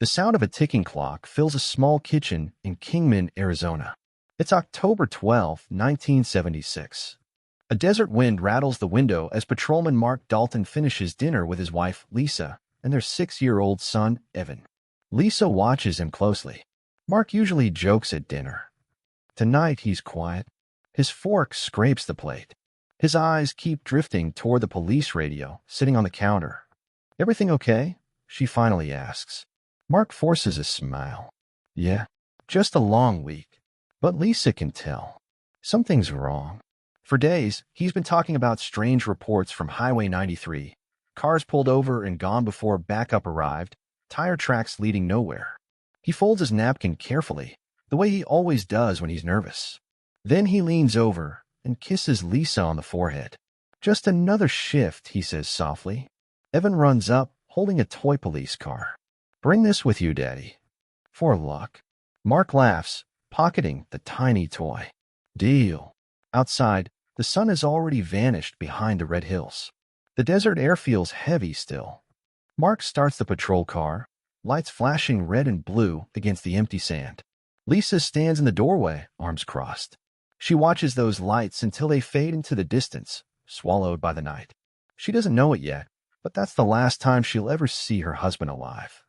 The sound of a ticking clock fills a small kitchen in Kingman, Arizona. It's October 12, 1976. A desert wind rattles the window as patrolman Mark Dalton finishes dinner with his wife, Lisa, and their 6-year-old son, Evan. Lisa watches him closely. Mark usually jokes at dinner. Tonight he's quiet. His fork scrapes the plate. His eyes keep drifting toward the police radio sitting on the counter. "Everything okay?" she finally asks. Mark forces a smile. "Yeah, just a long week." But Lisa can tell. Something's wrong. For days, he's been talking about strange reports from Highway 93. Cars pulled over and gone before backup arrived, tire tracks leading nowhere. He folds his napkin carefully, the way he always does when he's nervous. Then he leans over and kisses Lisa on the forehead. "Just another shift," he says softly. Evan runs up, holding a toy police car. "Bring this with you, Daddy." "For luck." Mark laughs, pocketing the tiny toy. "Deal." Outside, the sun has already vanished behind the red hills. The desert air feels heavy still. Mark starts the patrol car, lights flashing red and blue against the empty sand. Lisa stands in the doorway, arms crossed. She watches those lights until they fade into the distance, swallowed by the night. She doesn't know it yet, but that's the last time she'll ever see her husband alive.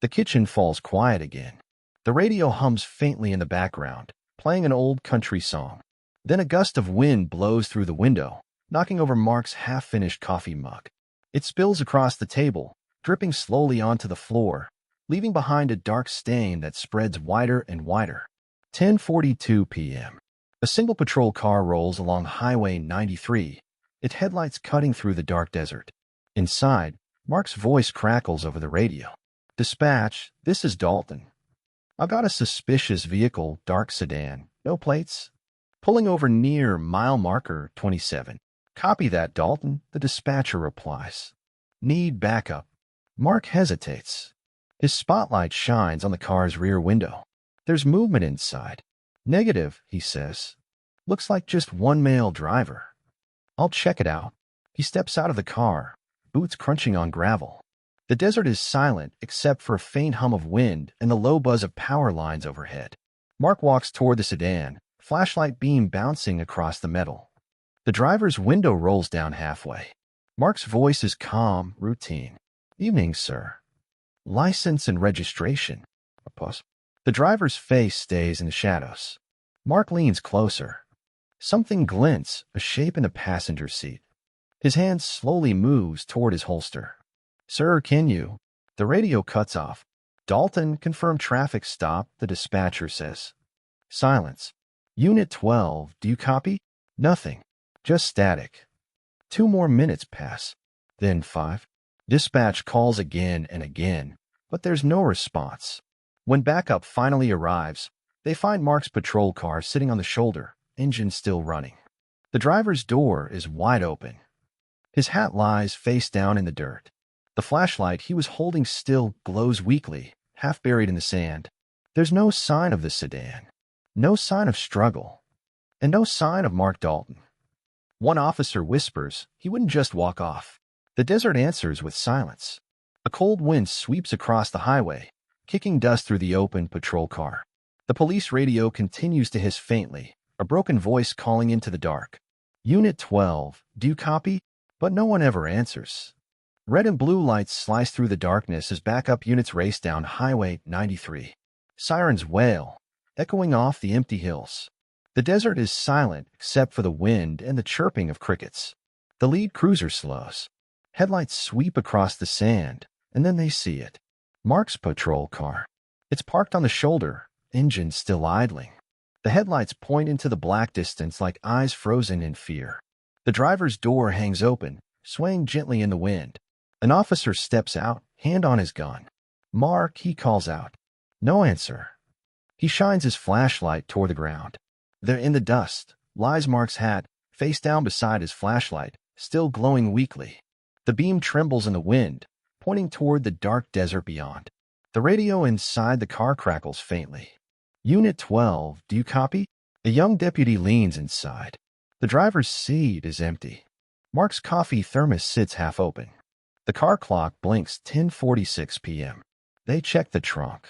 The kitchen falls quiet again. The radio hums faintly in the background, playing an old country song. Then a gust of wind blows through the window, knocking over Mark's half-finished coffee mug. It spills across the table, dripping slowly onto the floor, leaving behind a dark stain that spreads wider and wider. 10:42 p.m. A single patrol car rolls along Highway 93, its headlights cutting through the dark desert. Inside, Mark's voice crackles over the radio. "Dispatch, this is Dalton. I've got a suspicious vehicle, dark sedan, no plates, pulling over near mile marker 27. "Copy that, Dalton," the dispatcher replies. "Need backup." Mark hesitates. His spotlight shines on the car's rear window. There's movement inside. "Negative," he says. "Looks like just one male driver." "I'll check it out." He steps out of the car, boots crunching on gravel. The desert is silent except for a faint hum of wind and the low buzz of power lines overhead. Mark walks toward the sedan, flashlight beam bouncing across the metal. The driver's window rolls down halfway. Mark's voice is calm, routine. "Evening, sir." "License and registration." A pause. The driver's face stays in the shadows. Mark leans closer. Something glints, a shape in the passenger seat. His hand slowly moves toward his holster. "Sir, can you?" The radio cuts off. "Dalton, confirm traffic stop," the dispatcher says. Silence. "Unit 12, do you copy?" "Nothing. Just static." 2 more minutes pass. Then 5. Dispatch calls again and again, but there's no response. When backup finally arrives, they find Mark's patrol car sitting on the shoulder, engine still running. The driver's door is wide open. His hat lies face down in the dirt. The flashlight he was holding still glows weakly, half buried in the sand. There's no sign of the sedan, no sign of struggle, and no sign of Mark Dalton. One officer whispers he wouldn't just walk off. The desert answers with silence. A cold wind sweeps across the highway, kicking dust through the open patrol car. The police radio continues to hiss faintly, a broken voice calling into the dark. "Unit 12, do you copy?" But no one ever answers. Red and blue lights slice through the darkness as backup units race down Highway 93. Sirens wail, echoing off the empty hills. The desert is silent except for the wind and the chirping of crickets. The lead cruiser slows. Headlights sweep across the sand, and then they see it. Mark's patrol car. It's parked on the shoulder, engine still idling. The headlights point into the black distance like eyes frozen in fear. The driver's door hangs open, swaying gently in the wind. An officer steps out, hand on his gun. "Mark," he calls out. No answer. He shines his flashlight toward the ground. There in the dust lies Mark's hat, face down beside his flashlight, still glowing weakly. The beam trembles in the wind, pointing toward the dark desert beyond. The radio inside the car crackles faintly. "Unit 12, do you copy?" A young deputy leans inside. The driver's seat is empty. Mark's coffee thermos sits half open. The car clock blinks 10:46 p.m. They check the trunk,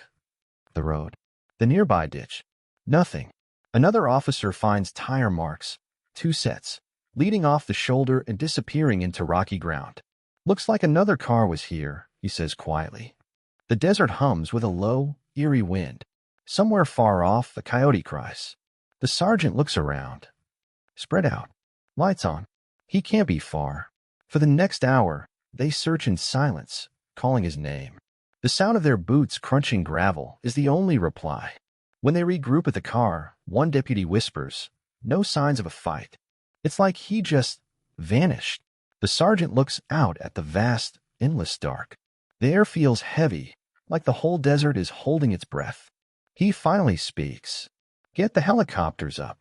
the road, the nearby ditch. Nothing. Another officer finds tire marks, 2 sets, leading off the shoulder and disappearing into rocky ground. Looks like another car was here, he says quietly. The desert hums with a low, eerie wind. Somewhere far off, the coyote cries. The sergeant looks around. Spread out. Lights on. He can't be far. For the next hour, they search in silence, calling his name. The sound of their boots crunching gravel is the only reply. When they regroup at the car, one deputy whispers, "No signs of a fight." It's like he just vanished. The sergeant looks out at the vast, endless dark. The air feels heavy, like the whole desert is holding its breath. He finally speaks. "Get the helicopters up."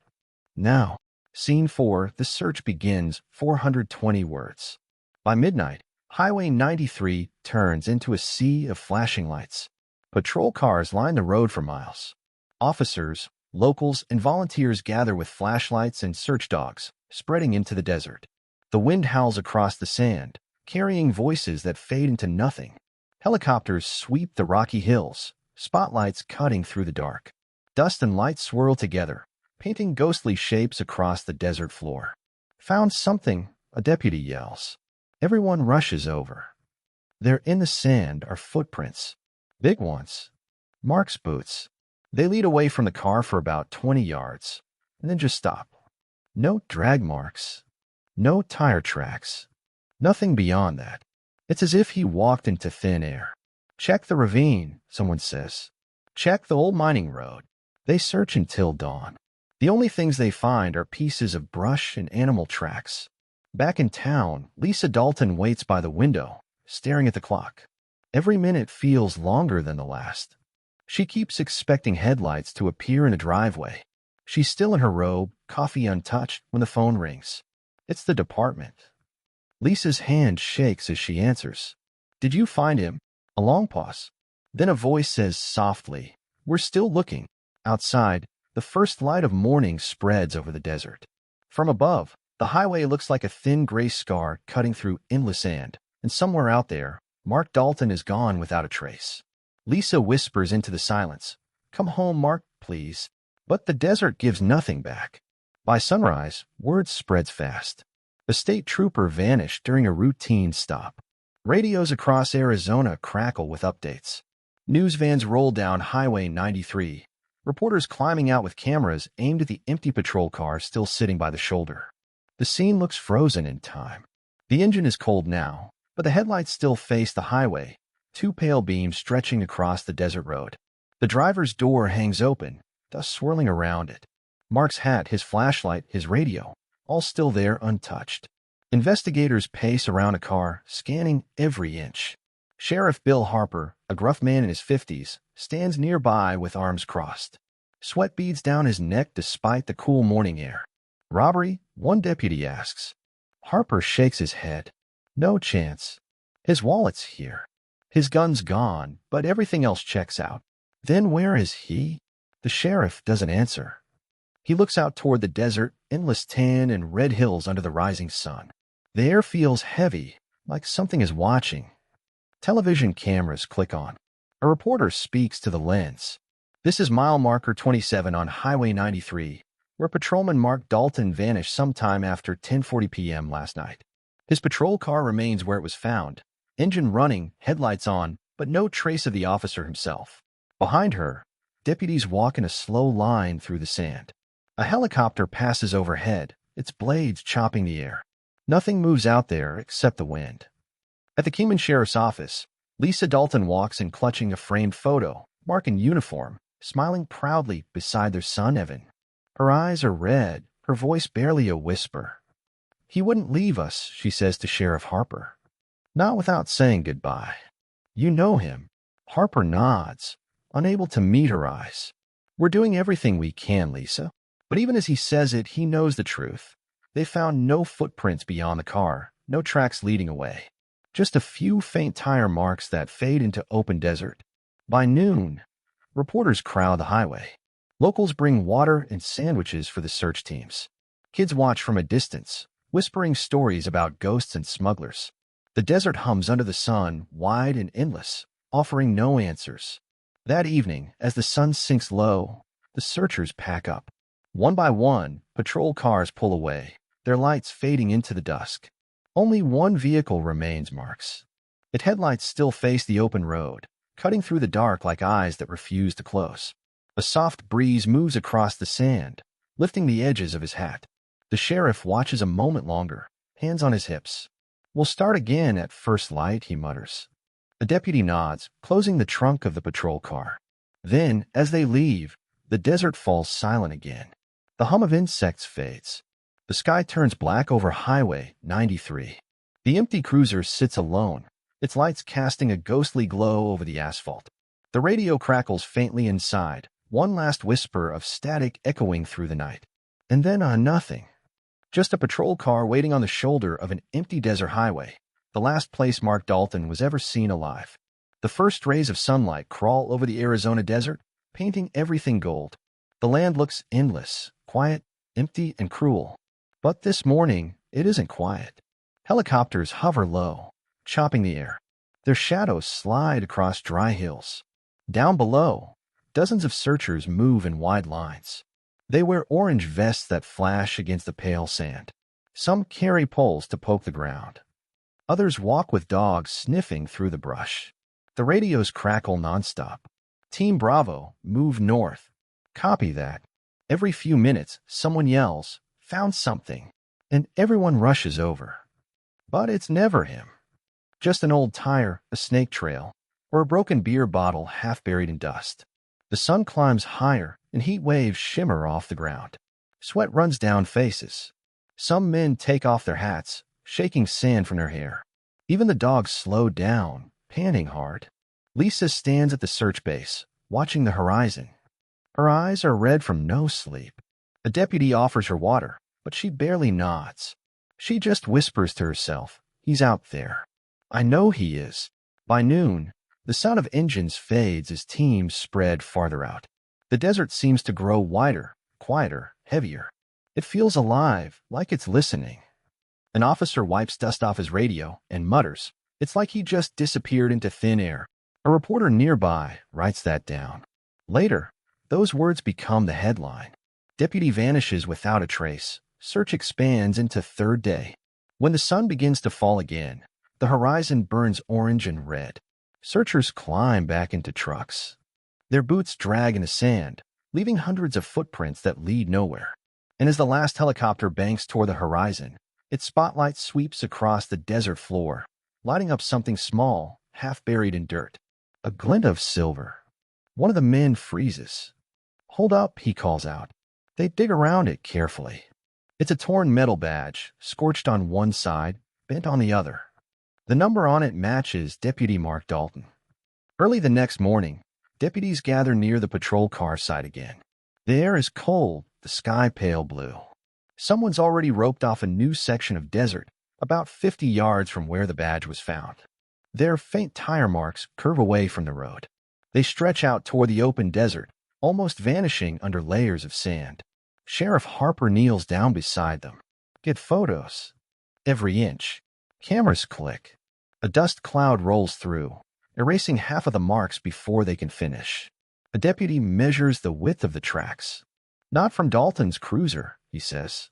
Now, Scene 4, the search begins, 420 words. By midnight, Highway 93 turns into a sea of flashing lights. Patrol cars line the road for miles. Officers, locals, and volunteers gather with flashlights and search dogs, spreading into the desert. The wind howls across the sand, carrying voices that fade into nothing. Helicopters sweep the rocky hills, spotlights cutting through the dark. Dust and light swirl together, painting ghostly shapes across the desert floor. "Found something," a deputy yells. Everyone rushes over. There in the sand are footprints. Big ones. Mark's boots. They lead away from the car for about 20 yards, and then just stop. No drag marks. No tire tracks. Nothing beyond that. It's as if he walked into thin air. "Check the ravine," someone says. "Check the old mining road." They search until dawn. The only things they find are pieces of brush and animal tracks. Back in town, Lisa Dalton waits by the window, staring at the clock. Every minute feels longer than the last. She keeps expecting headlights to appear in the driveway. She's still in her robe, coffee untouched, when the phone rings. It's the department. Lisa's hand shakes as she answers. "Did you find him?" A long pause. Then a voice says softly, "We're still looking." Outside, the first light of morning spreads over the desert. From above, the highway looks like a thin gray scar cutting through endless sand, and somewhere out there, Mark Dalton is gone without a trace. Lisa whispers into the silence, "Come home, Mark, please." But the desert gives nothing back. By sunrise, word spreads fast. A state trooper vanished during a routine stop. Radios across Arizona crackle with updates. News vans roll down Highway 93, reporters climbing out with cameras aimed at the empty patrol car still sitting by the shoulder. The scene looks frozen in time. The engine is cold now, but the headlights still face the highway, 2 pale beams stretching across the desert road. The driver's door hangs open, dust swirling around it. Mark's hat, his flashlight, his radio, all still there untouched. Investigators pace around a car, scanning every inch. Sheriff Bill Harper, a gruff man in his 50s, stands nearby with arms crossed. Sweat beads down his neck despite the cool morning air. "Robbery?" one deputy asks. Harper shakes his head. "No chance. His wallet's here. His gun's gone, but everything else checks out." "Then where is he?" The sheriff doesn't answer. He looks out toward the desert, endless tan and red hills under the rising sun. The air feels heavy, like something is watching. Television cameras click on. A reporter speaks to the lens. "This is mile marker 27 on Highway 93, where patrolman Mark Dalton vanished sometime after 10:40 p.m. last night. His patrol car remains where it was found, engine running, headlights on, but no trace of the officer himself." Behind her, deputies walk in a slow line through the sand. A helicopter passes overhead, its blades chopping the air. Nothing moves out there except the wind. At the Kingman Sheriff's Office, Lisa Dalton walks in clutching a framed photo, Mark in uniform, smiling proudly beside their son Evan. Her eyes are red, her voice barely a whisper. "He wouldn't leave us," she says to Sheriff Harper. "Not without saying goodbye." "You know him." Harper nods, unable to meet her eyes. "We're doing everything we can, Lisa." But even as he says it, he knows the truth. They found no footprints beyond the car, no tracks leading away. Just a few faint tire marks that fade into open desert. By noon, reporters crowd the highway. Locals bring water and sandwiches for the search teams. Kids watch from a distance, whispering stories about ghosts and smugglers. The desert hums under the sun, wide and endless, offering no answers. That evening, as the sun sinks low, the searchers pack up. One by one, patrol cars pull away, their lights fading into the dusk. Only one vehicle remains, Marks. Its headlights still face the open road, cutting through the dark like eyes that refuse to close. A soft breeze moves across the sand, lifting the edges of his hat. The sheriff watches a moment longer, hands on his hips. "We'll start again at first light," he mutters. A deputy nods, closing the trunk of the patrol car. Then, as they leave, the desert falls silent again. The hum of insects fades. The sky turns black over Highway 93. The empty cruiser sits alone, its lights casting a ghostly glow over the asphalt. The radio crackles faintly inside, one last whisper of static echoing through the night. And then nothing. Just a patrol car waiting on the shoulder of an empty desert highway, the last place Mark Dalton was ever seen alive. The first rays of sunlight crawl over the Arizona desert, painting everything gold. The land looks endless, quiet, empty, and cruel. But this morning, it isn't quiet. Helicopters hover low, chopping the air. Their shadows slide across dry hills. Down below, dozens of searchers move in wide lines. They wear orange vests that flash against the pale sand. Some carry poles to poke the ground. Others walk with dogs sniffing through the brush. The radios crackle nonstop. Team Bravo, move north. Copy that. Every few minutes, someone yells, "Found something," and everyone rushes over. But it's never him. Just an old tire, a snake trail, or a broken beer bottle half buried in dust. The sun climbs higher, and heat waves shimmer off the ground. Sweat runs down faces. Some men take off their hats, shaking sand from their hair. Even the dogs slow down, panting hard. Lisa stands at the search base, watching the horizon. Her eyes are red from no sleep. A deputy offers her water, but she barely nods. She just whispers to herself, "He's out there. I know he is." By noon, the sound of engines fades as teams spread farther out. The desert seems to grow wider, quieter, heavier. It feels alive, like it's listening. An officer wipes dust off his radio and mutters, "It's like he just disappeared into thin air." A reporter nearby writes that down. Later, those words become the headline. Deputy vanishes without a trace. Search expands into third day. When the sun begins to fall again, the horizon burns orange and red. Searchers climb back into trucks. Their boots drag in the sand, leaving hundreds of footprints that lead nowhere. And as the last helicopter banks toward the horizon, its spotlight sweeps across the desert floor, lighting up something small, half buried in dirt. A glint of silver. One of the men freezes. "Hold up," he calls out. They dig around it carefully. It's a torn metal badge, scorched on one side, bent on the other. The number on it matches Deputy Mark Dalton. Early the next morning, deputies gather near the patrol car site again. The air is cold, the sky pale blue. Someone's already roped off a new section of desert, about 50 yards from where the badge was found. Their faint tire marks curve away from the road. They stretch out toward the open desert, almost vanishing under layers of sand. Sheriff Harper kneels down beside them. "Get photos." Every inch. Cameras click. A dust cloud rolls through, erasing half of the marks before they can finish. A deputy measures the width of the tracks. "Not from Dalton's cruiser," he says.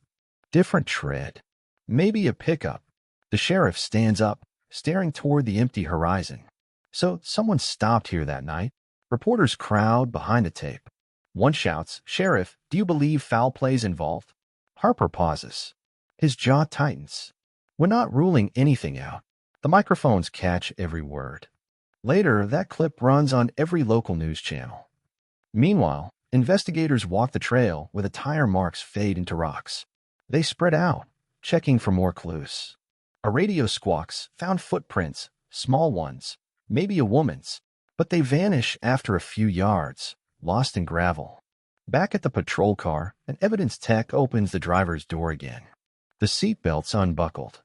"Different tread. Maybe a pickup." The sheriff stands up, staring toward the empty horizon. "So someone stopped here that night." Reporters crowd behind the tape. One shouts, "Sheriff, do you believe foul play's involved?" Harper pauses. His jaw tightens. "We're not ruling anything out." The microphones catch every word. Later, that clip runs on every local news channel. Meanwhile, investigators walk the trail where the tire marks fade into rocks. They spread out, checking for more clues. A radio squawks, "Found footprints, small ones, maybe a woman's," but they vanish after a few yards, lost in gravel. Back at the patrol car, an evidence tech opens the driver's door again. The seatbelt's unbuckled.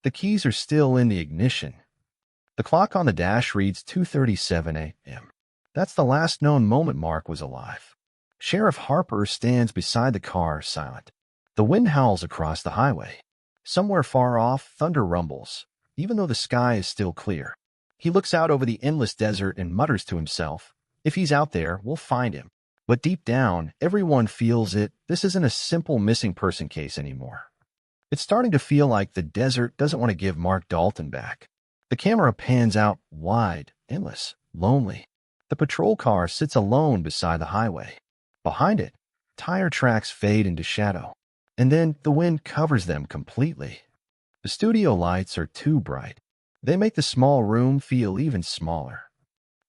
The keys are still in the ignition. The clock on the dash reads 2:37 a.m. That's the last known moment Mark was alive. Sheriff Harper stands beside the car, silent. The wind howls across the highway. Somewhere far off, thunder rumbles, even though the sky is still clear. He looks out over the endless desert and mutters to himself, "If he's out there, we'll find him." But deep down, everyone feels it. This isn't a simple missing person case anymore. It's starting to feel like the desert doesn't want to give Mark Dalton back. The camera pans out wide, endless, lonely. The patrol car sits alone beside the highway. Behind it, tire tracks fade into shadow, and then the wind covers them completely. The studio lights are too bright. They make the small room feel even smaller.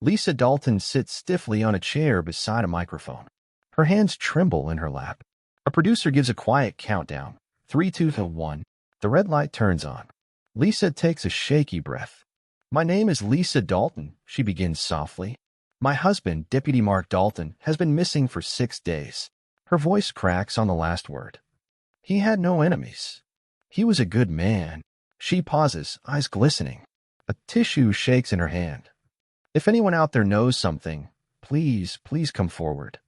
Lisa Dalton sits stiffly on a chair beside a microphone. Her hands tremble in her lap. A producer gives a quiet countdown. 3, 2, 1. The red light turns on. Lisa takes a shaky breath. "My name is Lisa Dalton," she begins softly. "My husband, Deputy Mark Dalton, has been missing for 6 days." Her voice cracks on the last word. "He had no enemies. He was a good man." She pauses, eyes glistening. A tissue shakes in her hand. "If anyone out there knows something, please come forward.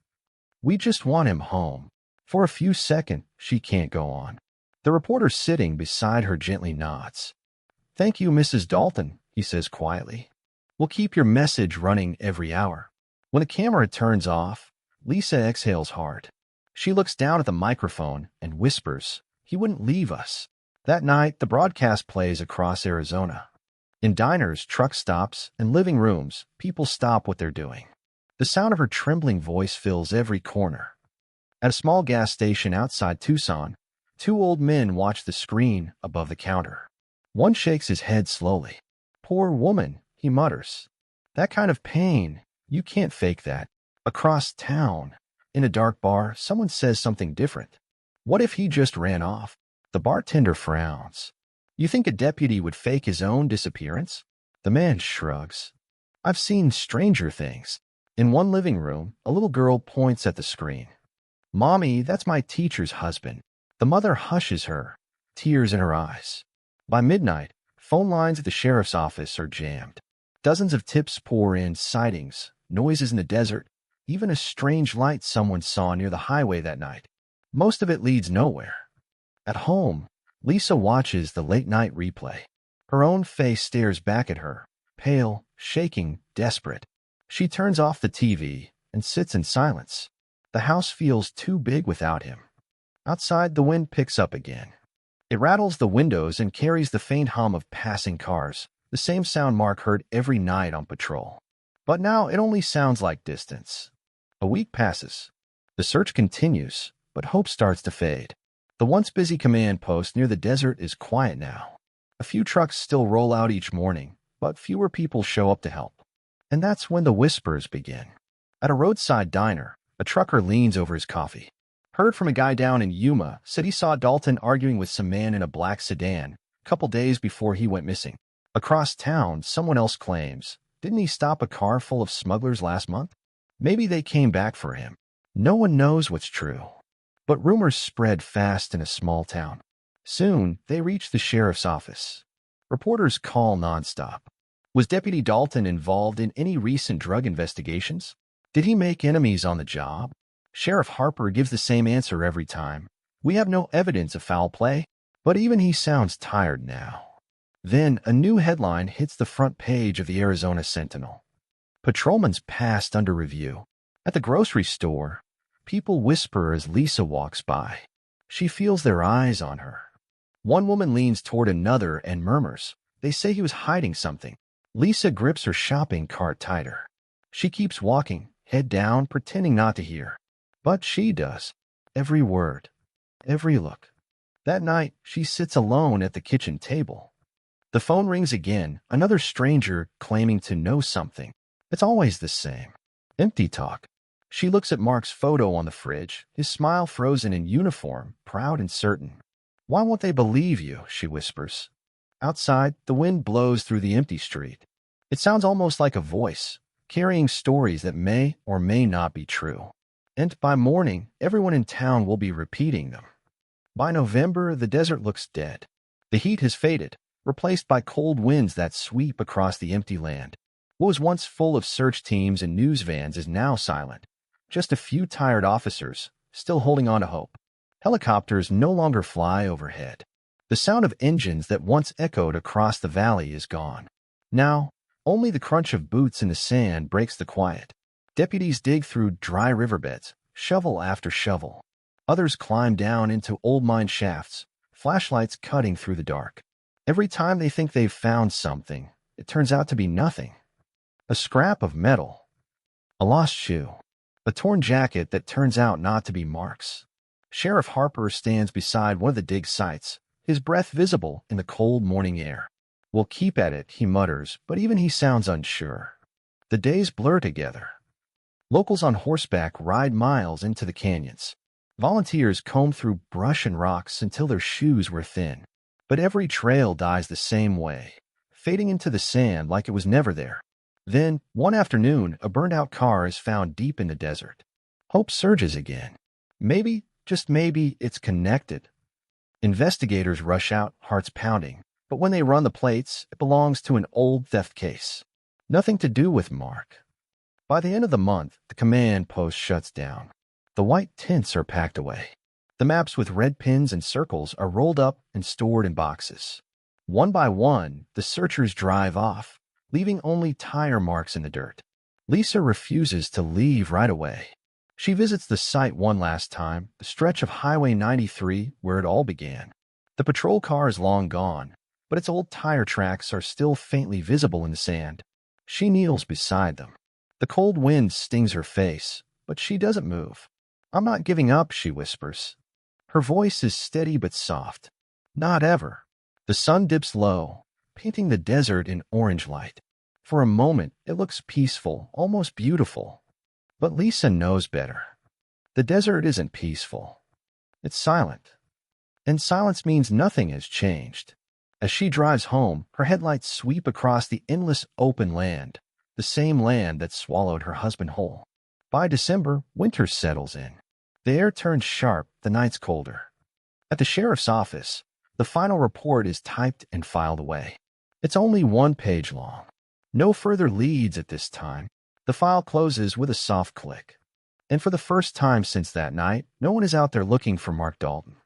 We just want him home." For a few seconds, she can't go on. The reporter sitting beside her gently nods. "Thank you, Mrs. Dalton," he says quietly. "We'll keep your message running every hour." When the camera turns off, Lisa exhales hard. She looks down at the microphone and whispers, "He wouldn't leave us." That night, the broadcast plays across Arizona. In diners, truck stops, and living rooms, people stop what they're doing. The sound of her trembling voice fills every corner. At a small gas station outside Tucson, 2 old men watch the screen above the counter. One shakes his head slowly. "Poor woman," he mutters. "That kind of pain, you can't fake that." Across town, in a dark bar, someone says something different. "What if he just ran off?" The bartender frowns. "You think a deputy would fake his own disappearance?" The man shrugs. "I've seen stranger things." In one living room, a little girl points at the screen. "Mommy, that's my teacher's husband." The mother hushes her, tears in her eyes. By midnight, phone lines at the sheriff's office are jammed. Dozens of tips pour in, sightings, noises in the desert, even a strange light someone saw near the highway that night. Most of it leads nowhere. At home, Lisa watches the late-night replay. Her own face stares back at her, pale, shaking, desperate. She turns off the TV and sits in silence. The house feels too big without him. Outside, the wind picks up again. It rattles the windows and carries the faint hum of passing cars, the same sound Mark heard every night on patrol. But now it only sounds like distance. A week passes. The search continues, but hope starts to fade. The once busy command post near the desert is quiet now. A few trucks still roll out each morning, but fewer people show up to help. And that's when the whispers begin. At a roadside diner, a trucker leans over his coffee. "Heard from a guy down in Yuma, said he saw Dalton arguing with some man in a black sedan a couple days before he went missing." Across town, someone else claims, "Didn't he stop a car full of smugglers last month? Maybe they came back for him." No one knows what's true. But rumors spread fast in a small town. Soon, they reach the sheriff's office. Reporters call nonstop. Was Deputy Dalton involved in any recent drug investigations? Did he make enemies on the job? Sheriff Harper gives the same answer every time. "We have no evidence of foul play." But even he sounds tired now. Then a new headline hits the front page of the Arizona Sentinel. "Patrolman's past under review." At the grocery store, people whisper as Lisa walks by. She feels their eyes on her. One woman leans toward another and murmurs, "They say he was hiding something." Lisa grips her shopping cart tighter. She keeps walking, head down, pretending not to hear. But she does. Every word, every look. That night, she sits alone at the kitchen table. The phone rings again, another stranger claiming to know something. It's always the same. Empty talk. She looks at Mark's photo on the fridge, his smile frozen in uniform, proud and certain. "Why won't they believe you?" she whispers. Outside, the wind blows through the empty street. It sounds almost like a voice, carrying stories that may or may not be true. And by morning, everyone in town will be repeating them. By November, the desert looks dead. The heat has faded, replaced by cold winds that sweep across the empty land. What was once full of search teams and news vans is now silent. Just a few tired officers, still holding on to hope. Helicopters no longer fly overhead. The sound of engines that once echoed across the valley is gone. Now, Only the crunch of boots in the sand breaks the quiet. Deputies dig through dry riverbeds, shovel after shovel. Others climb down into old mine shafts, flashlights cutting through the dark. Every time they think they've found something, it turns out to be nothing. A scrap of metal, a lost shoe, a torn jacket that turns out not to be Mark's. Sheriff Harper stands beside one of the dig sites, his breath visible in the cold morning air. "We'll keep at it," he mutters, but even he sounds unsure. The days blur together. Locals on horseback ride miles into the canyons. Volunteers comb through brush and rocks until their shoes were thin. But every trail dies the same way, fading into the sand like it was never there. Then, one afternoon, a burned-out car is found deep in the desert. Hope surges again. Maybe, just maybe, it's connected. Investigators rush out, hearts pounding. But when they run the plates, it belongs to an old theft case. Nothing to do with Mark. By the end of the month, the command post shuts down. The white tints are packed away. The maps with red pins and circles are rolled up and stored in boxes. One by one, the searchers drive off, leaving only tire marks in the dirt. Lisa refuses to leave right away. She visits the site one last time, the stretch of Highway 93 where it all began. The patrol car is long gone, but its old tire tracks are still faintly visible in the sand. She kneels beside them. The cold wind stings her face, but she doesn't move. "I'm not giving up," she whispers. Her voice is steady but soft. "Not ever." The sun dips low, painting the desert in orange light. For a moment, it looks peaceful, almost beautiful. But Lisa knows better. The desert isn't peaceful. It's silent. And silence means nothing has changed. As she drives home, her headlights sweep across the endless open land, the same land that swallowed her husband whole. By December, winter settles in. The air turns sharp, the nights colder. At the sheriff's office, the final report is typed and filed away. It's only 1 page long. No further leads at this time. The file closes with a soft click. And for the first time since that night, no one is out there looking for Mark Dalton.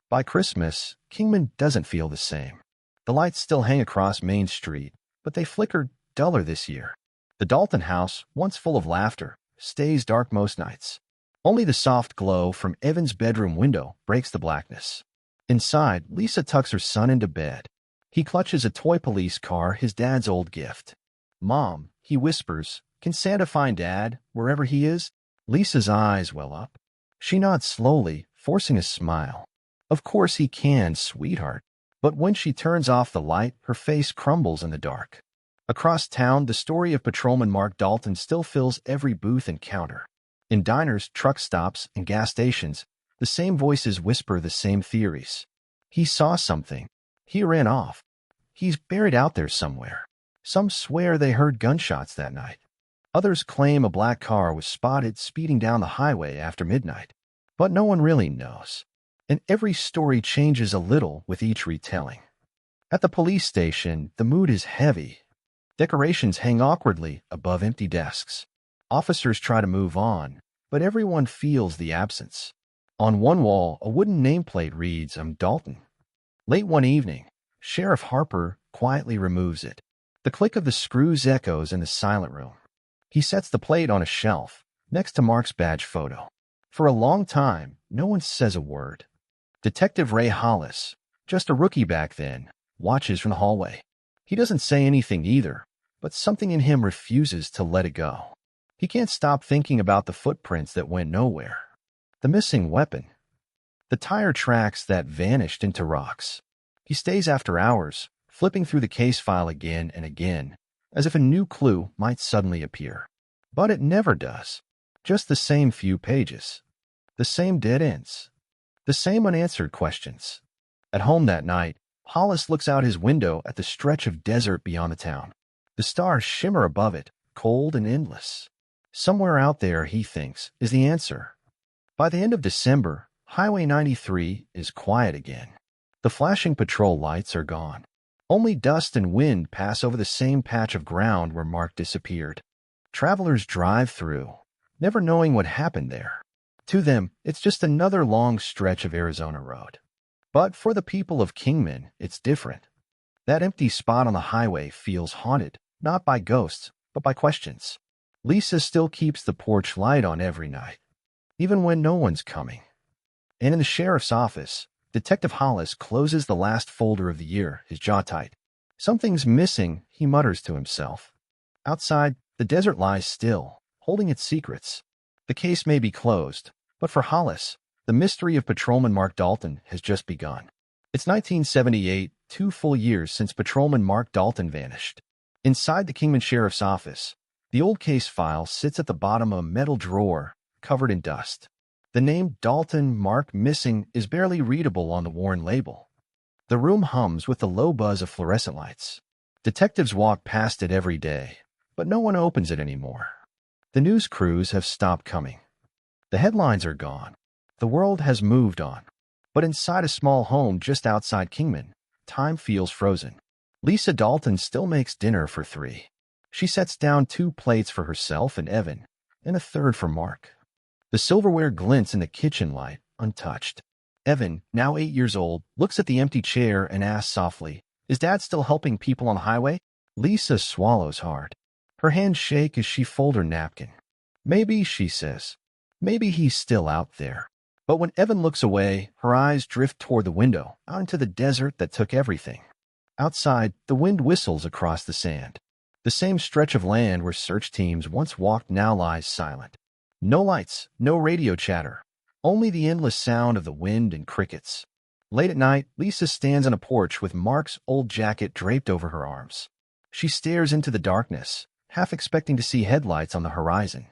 By Christmas, Kingman doesn't feel the same. The lights still hang across Main Street, but they flicker duller this year. The Dalton house, once full of laughter, stays dark most nights. Only the soft glow from Evan's bedroom window breaks the blackness. Inside, Lisa tucks her son into bed. He clutches a toy police car, his dad's old gift. "Mom," he whispers, "can Santa find Dad, wherever he is?" Lisa's eyes well up. She nods slowly, forcing a smile. "Of course he can, sweetheart." But when she turns off the light, her face crumbles in the dark. Across town, the story of Patrolman Mark Dalton still fills every booth and counter. In diners, truck stops, and gas stations, the same voices whisper the same theories. He saw something. He ran off. He's buried out there somewhere. Some swear they heard gunshots that night. Others claim a black car was spotted speeding down the highway after midnight. But no one really knows. And every story changes a little with each retelling. At the police station, the mood is heavy. Decorations hang awkwardly above empty desks. Officers try to move on, but everyone feels the absence. On one wall, a wooden nameplate reads, "I'm Dalton." Late one evening, Sheriff Harper quietly removes it. The click of the screws echoes in the silent room. He sets the plate on a shelf, next to Mark's badge photo. For a long time, no one says a word. Detective Ray Hollis, just a rookie back then, watches from the hallway. He doesn't say anything either, but something in him refuses to let it go. He can't stop thinking about the footprints that went nowhere. The missing weapon. The tire tracks that vanished into rocks. He stays after hours, flipping through the case file again and again, as if a new clue might suddenly appear. But it never does. Just the same few pages. The same dead ends. The same unanswered questions. At home that night, Hollis looks out his window at the stretch of desert beyond the town. The stars shimmer above it, cold and endless. Somewhere out there, he thinks, is the answer. By the end of December, Highway 93 is quiet again. The flashing patrol lights are gone. Only dust and wind pass over the same patch of ground where Mark disappeared. Travelers drive through, never knowing what happened there. To them, it's just another long stretch of Arizona road. But for the people of Kingman, it's different. That empty spot on the highway feels haunted, not by ghosts, but by questions. Lisa still keeps the porch light on every night, even when no one's coming. And in the sheriff's office, Detective Hollis closes the last folder of the year, his jaw tight. Something's missing, he mutters to himself. Outside, the desert lies still, holding its secrets. The case may be closed, but for Hollis, the mystery of Patrolman Mark Dalton has just begun. It's 1978, 2 full years since Patrolman Mark Dalton vanished. Inside the Kingman Sheriff's office, the old case file sits at the bottom of a metal drawer, covered in dust. The name Dalton marked missing is barely readable on the worn label. The room hums with the low buzz of fluorescent lights. Detectives walk past it every day, but no one opens it anymore. The news crews have stopped coming. The headlines are gone. The world has moved on. But inside a small home just outside Kingman, time feels frozen. Lisa Dalton still makes dinner for 3. She sets down 2 plates for herself and Evan, and a third for Mark. The silverware glints in the kitchen light, untouched. Evan, now 8 years old, looks at the empty chair and asks softly, "Is Dad still helping people on the highway?" Lisa swallows hard. Her hands shake as she folds her napkin. "Maybe," she says. "Maybe he's still out there." But when Evan looks away, her eyes drift toward the window, out into the desert that took everything. Outside, the wind whistles across the sand. The same stretch of land where search teams once walked now lies silent. No lights, no radio chatter, only the endless sound of the wind and crickets. Late at night, Lisa stands on a porch with Mark's old jacket draped over her arms. She stares into the darkness, half expecting to see headlights on the horizon.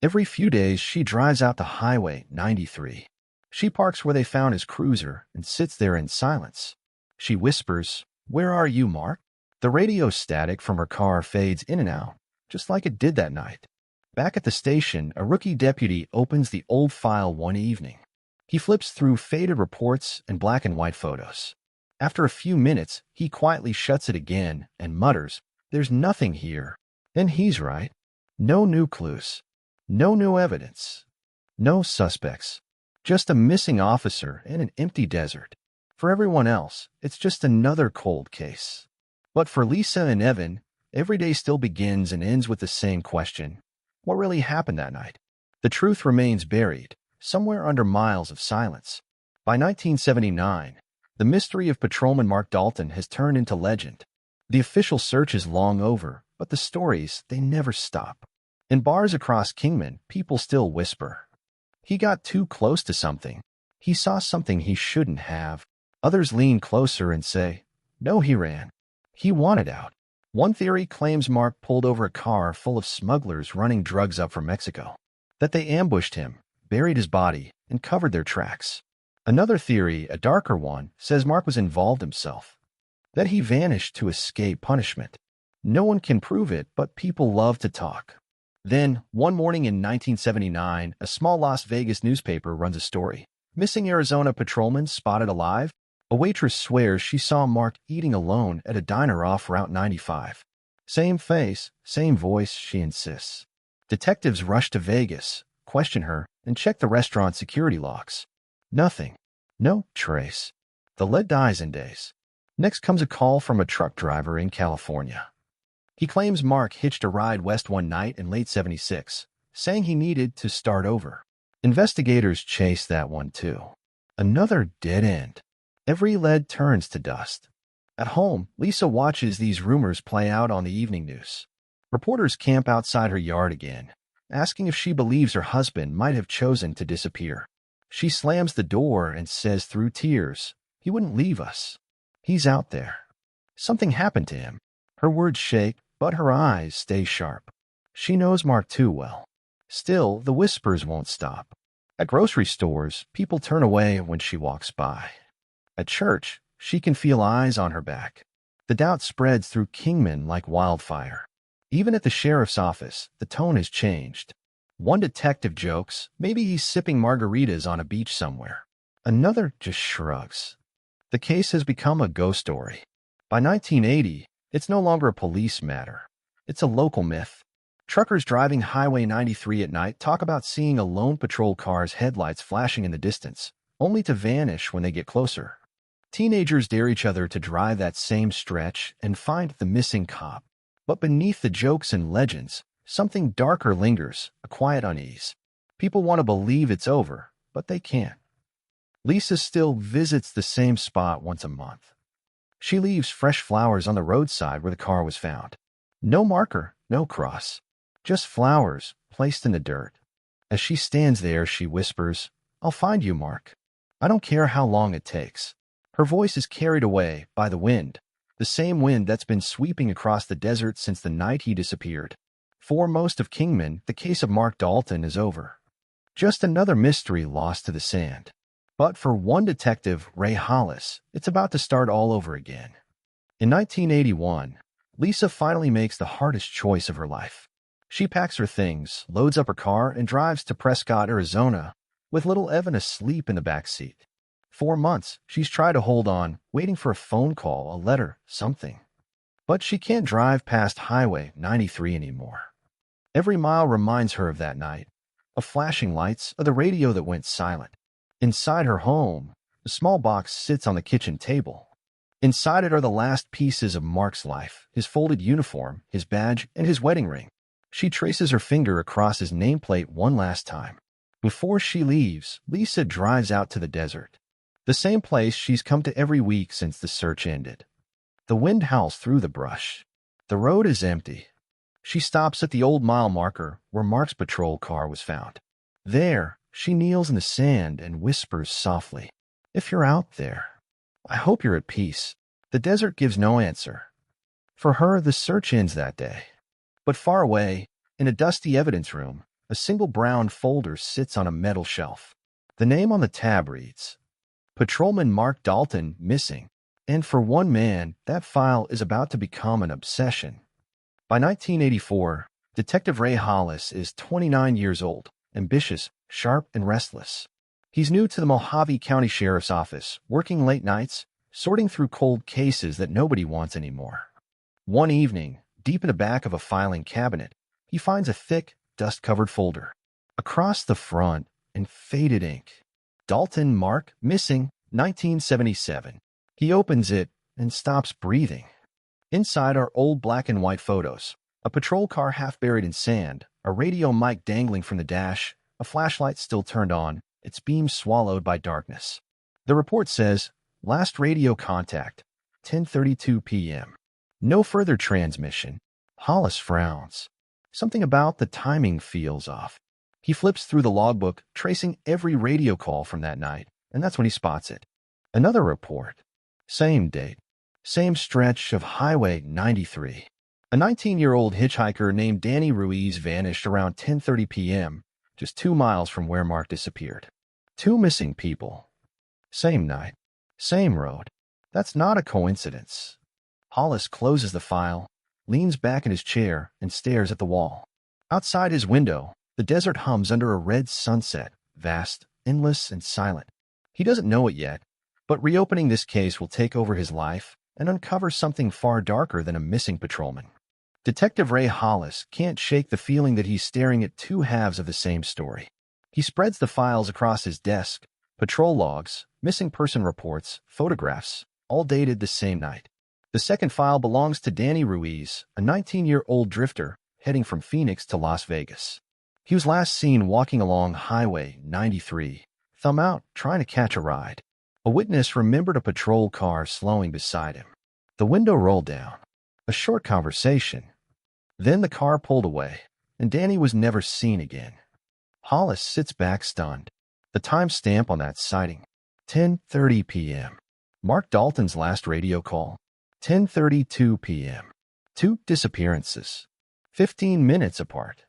Every few days, she drives out to Highway 93. She parks where they found his cruiser and sits there in silence. She whispers, "Where are you, Mark?" The radio static from her car fades in and out, just like it did that night. Back at the station, a rookie deputy opens the old file one evening. He flips through faded reports and black and white photos. After a few minutes, he quietly shuts it again and mutters, "There's nothing here." And he's right. No new clues. No new evidence. No suspects. Just a missing officer and an empty desert. For everyone else, it's just another cold case. But for Lisa and Evan, every day still begins and ends with the same question. What really happened that night? The truth remains buried, somewhere under miles of silence. By 1979, the mystery of Patrolman Mark Dalton has turned into legend. The official search is long over, but the stories, they never stop. In bars across Kingman, people still whisper, "He got too close to something. He saw something he shouldn't have." Others lean closer and say, "No, he ran. He wanted out." One theory claims Mark pulled over a car full of smugglers running drugs up from Mexico, that they ambushed him, buried his body, and covered their tracks. Another theory, a darker one, says Mark was involved himself, that he vanished to escape punishment. No one can prove it, but people love to talk. Then, one morning in 1979, a small Las Vegas newspaper runs a story. Missing Arizona patrolman spotted alive. A waitress swears she saw Mark eating alone at a diner off Route 95. Same face, same voice, she insists. Detectives rush to Vegas, question her, and check the restaurant security logs. Nothing. No trace. The lead dies in days. Next comes a call from a truck driver in California. He claims Mark hitched a ride west one night in late '76, saying he needed to start over. Investigators chase that one too. Another dead end. Every lead turns to dust. At home, Lisa watches these rumors play out on the evening news. Reporters camp outside her yard again, asking if she believes her husband might have chosen to disappear. She slams the door and says through tears, "He wouldn't leave us. He's out there. Something happened to him." Her words shake, but her eyes stay sharp. She knows Mark too well. Still, the whispers won't stop. At grocery stores, people turn away when she walks by. At church, she can feel eyes on her back. The doubt spreads through Kingman like wildfire. Even at the sheriff's office, the tone has changed. One detective jokes, maybe he's sipping margaritas on a beach somewhere. Another just shrugs. The case has become a ghost story. By 1980, it's no longer a police matter. It's a local myth. Truckers driving Highway 93 at night talk about seeing a lone patrol car's headlights flashing in the distance, only to vanish when they get closer. Teenagers dare each other to drive that same stretch and find the missing cop. But beneath the jokes and legends, something darker lingers, a quiet unease. People want to believe it's over, but they can't. Lisa still visits the same spot once a month. She leaves fresh flowers on the roadside where the car was found. No marker, no cross. Just flowers placed in the dirt. As she stands there, she whispers, "I'll find you, Mark. I don't care how long it takes." Her voice is carried away by the wind, the same wind that's been sweeping across the desert since the night he disappeared. For most of Kingman, the case of Mark Dalton is over. Just another mystery lost to the sand. But for one detective, Ray Hollis, it's about to start all over again. In 1981, Lisa finally makes the hardest choice of her life. She packs her things, loads up her car, and drives to Prescott, Arizona, with little Evan asleep in the back seat. 4 months, she's tried to hold on, waiting for a phone call, a letter, something. But she can't drive past Highway 93 anymore. Every mile reminds her of that night, of flashing lights, of the radio that went silent. Inside her home, a small box sits on the kitchen table. Inside it are the last pieces of Mark's life, his folded uniform, his badge, and his wedding ring. She traces her finger across his nameplate one last time. Before she leaves, Lisa drives out to the desert, the same place she's come to every week since the search ended. The wind howls through the brush. The road is empty. She stops at the old mile marker where Mark's patrol car was found. There, she kneels in the sand and whispers softly, "If you're out there, I hope you're at peace." The desert gives no answer. For her, the search ends that day. But far away, in a dusty evidence room, a single brown folder sits on a metal shelf. The name on the tab reads, "Patrolman Mark Dalton missing." And for one man, that file is about to become an obsession. By 1984, Detective Ray Hollis is 29 years old, ambitious, sharp, and restless. He's new to the Mojave County Sheriff's Office, working late nights, sorting through cold cases that nobody wants anymore. One evening, deep in the back of a filing cabinet, he finds a thick, dust-covered folder. Across the front, in faded ink, "Dalton Mark missing, 1977. He opens it and stops breathing. Inside are old black and white photos, a patrol car half buried in sand, a radio mic dangling from the dash, a flashlight still turned on, its beam swallowed by darkness. The report says, "Last radio contact, 10:32 p.m. No further transmission." Hollis frowns. Something about the timing feels off. He flips through the logbook, tracing every radio call from that night, and that's when he spots it. Another report. Same date. Same stretch of Highway 93. A 19-year-old hitchhiker named Danny Ruiz vanished around 10:30 p.m., just 2 miles from where Mark disappeared. 2 missing people. Same night. Same road. That's not a coincidence. Hollis closes the file, leans back in his chair, and stares at the wall. Outside his window, the desert hums under a red sunset, vast, endless, and silent. He doesn't know it yet, but reopening this case will take over his life and uncover something far darker than a missing patrolman. Detective Ray Hollis can't shake the feeling that he's staring at 2 halves of the same story. He spreads the files across his desk, patrol logs, missing person reports, photographs, all dated the same night. The second file belongs to Danny Ruiz, a 19-year-old drifter heading from Phoenix to Las Vegas. He was last seen walking along Highway 93, thumb out, trying to catch a ride. A witness remembered a patrol car slowing beside him. The window rolled down. A short conversation. Then the car pulled away, and Danny was never seen again. Hollis sits back stunned. The timestamp on that sighting, 10:30 p.m. Mark Dalton's last radio call, 10:32 p.m. 2 disappearances, 15 minutes apart.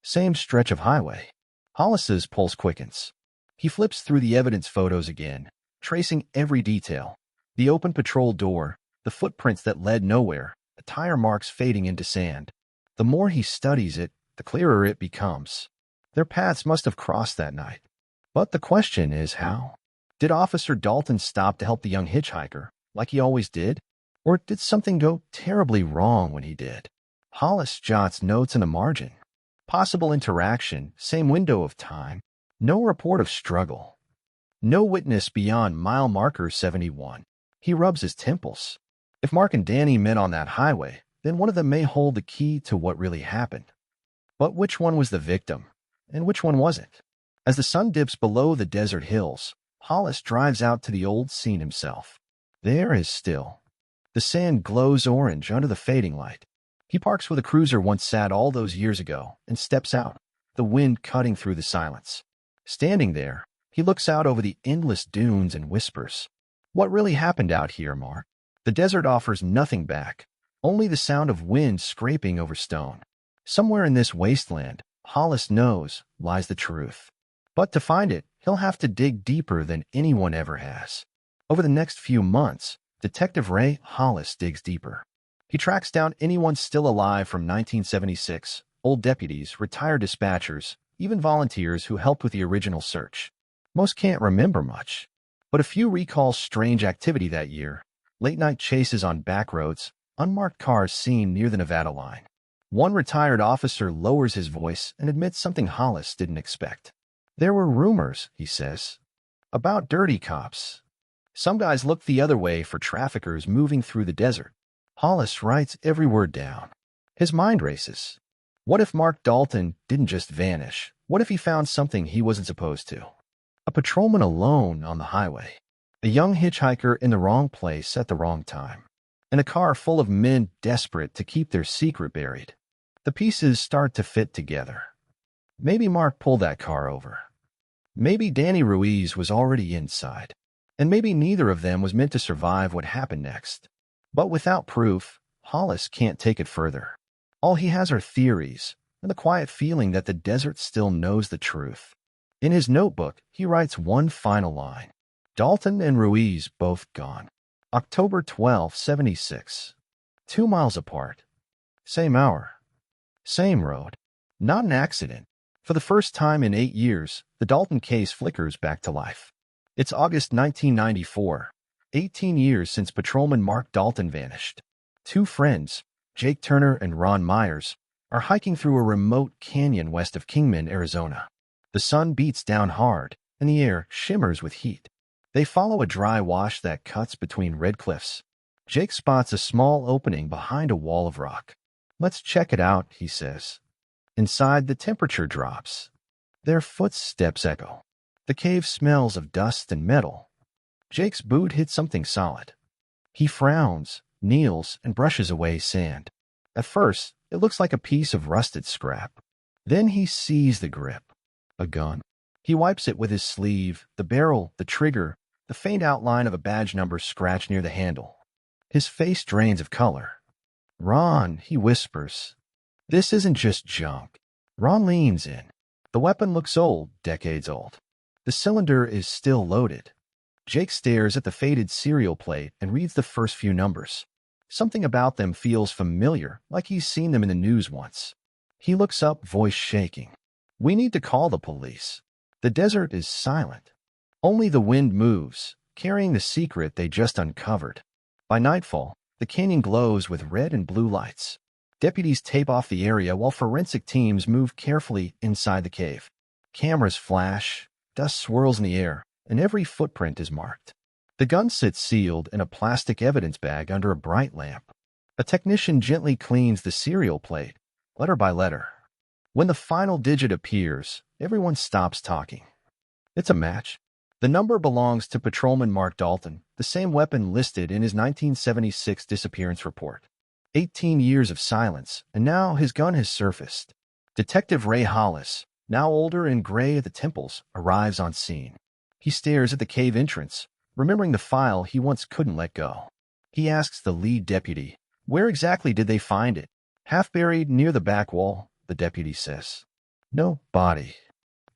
Same stretch of highway. Hollis's pulse quickens. He flips through the evidence photos again, tracing every detail. The open patrol door, the footprints that led nowhere, the tire marks fading into sand. The more he studies it, the clearer it becomes. Their paths must have crossed that night. But the question is how? Did Officer Dalton stop to help the young hitchhiker, like he always did? Or did something go terribly wrong when he did? Hollis jots notes in the margin. Possible interaction, same window of time. No report of struggle. No witness beyond mile marker 71. He rubs his temples. If Mark and Danny met on that highway, then one of them may hold the key to what really happened. But which one was the victim, and which one wasn't? As the sun dips below the desert hills, Hollis drives out to the old scene himself. The air is still. The sand glows orange under the fading light. He parks where the cruiser once sat all those years ago and steps out, the wind cutting through the silence. Standing there, he looks out over the endless dunes and whispers. What really happened out here, Mark? The desert offers nothing back, only the sound of wind scraping over stone. Somewhere in this wasteland, Hollis knows, lies the truth. But to find it, he'll have to dig deeper than anyone ever has. Over the next few months, Detective Ray Hollis digs deeper. He tracks down anyone still alive from 1976, old deputies, retired dispatchers, even volunteers who helped with the original search. Most can't remember much, but a few recall strange activity that year, late-night chases on back roads, unmarked cars seen near the Nevada line. One retired officer lowers his voice and admits something Hollis didn't expect. There were rumors, he says, about dirty cops. Some guys looked the other way for traffickers moving through the desert. Hollis writes every word down. His mind races. What if Mark Dalton didn't just vanish? What if he found something he wasn't supposed to? A patrolman alone on the highway. A young hitchhiker in the wrong place at the wrong time. And a car full of men desperate to keep their secret buried. The pieces start to fit together. Maybe Mark pulled that car over. Maybe Danny Ruiz was already inside. And maybe neither of them was meant to survive what happened next. But without proof, Hollis can't take it further. All he has are theories and the quiet feeling that the desert still knows the truth. In his notebook, he writes one final line. Dalton and Ruiz both gone. October 12, 76. 2 miles apart. Same hour. Same road. Not an accident. For the first time in 8 years, the Dalton case flickers back to life. It's August 1994, 18 years since patrolman Mark Dalton vanished. Two friends, Jake Turner and Ron Myers, are hiking through a remote canyon west of Kingman, Arizona. The sun beats down hard, and the air shimmers with heat. They follow a dry wash that cuts between red cliffs. Jake spots a small opening behind a wall of rock. Let's check it out, he says. Inside, the temperature drops. Their footsteps echo. The cave smells of dust and metal. Jake's boot hits something solid. He frowns, kneels, and brushes away sand. At first, it looks like a piece of rusted scrap. Then he sees the grip. A gun. He wipes it with his sleeve, the barrel, the trigger, the faint outline of a badge number scratched near the handle. His face drains of color. Ron, he whispers. This isn't just junk. Ron leans in. The weapon looks old, decades old. The cylinder is still loaded. Jake stares at the faded serial plate and reads the first few numbers. Something about them feels familiar, like he's seen them in the news once. He looks up, voice shaking. We need to call the police. The desert is silent. Only the wind moves, carrying the secret they just uncovered. By nightfall, the canyon glows with red and blue lights. Deputies tape off the area while forensic teams move carefully inside the cave. Cameras flash, dust swirls in the air, and every footprint is marked. The gun sits sealed in a plastic evidence bag under a bright lamp. A technician gently cleans the serial plate, letter by letter. When the final digit appears, everyone stops talking. It's a match. The number belongs to Patrolman Mark Dalton, the same weapon listed in his 1976 disappearance report. 18 years of silence, and now his gun has surfaced. Detective Ray Hollis, now older and gray at the temples, arrives on scene. He stares at the cave entrance, remembering the file he once couldn't let go. He asks the lead deputy, where exactly did they find it? Half buried near the back wall, the deputy says. No body,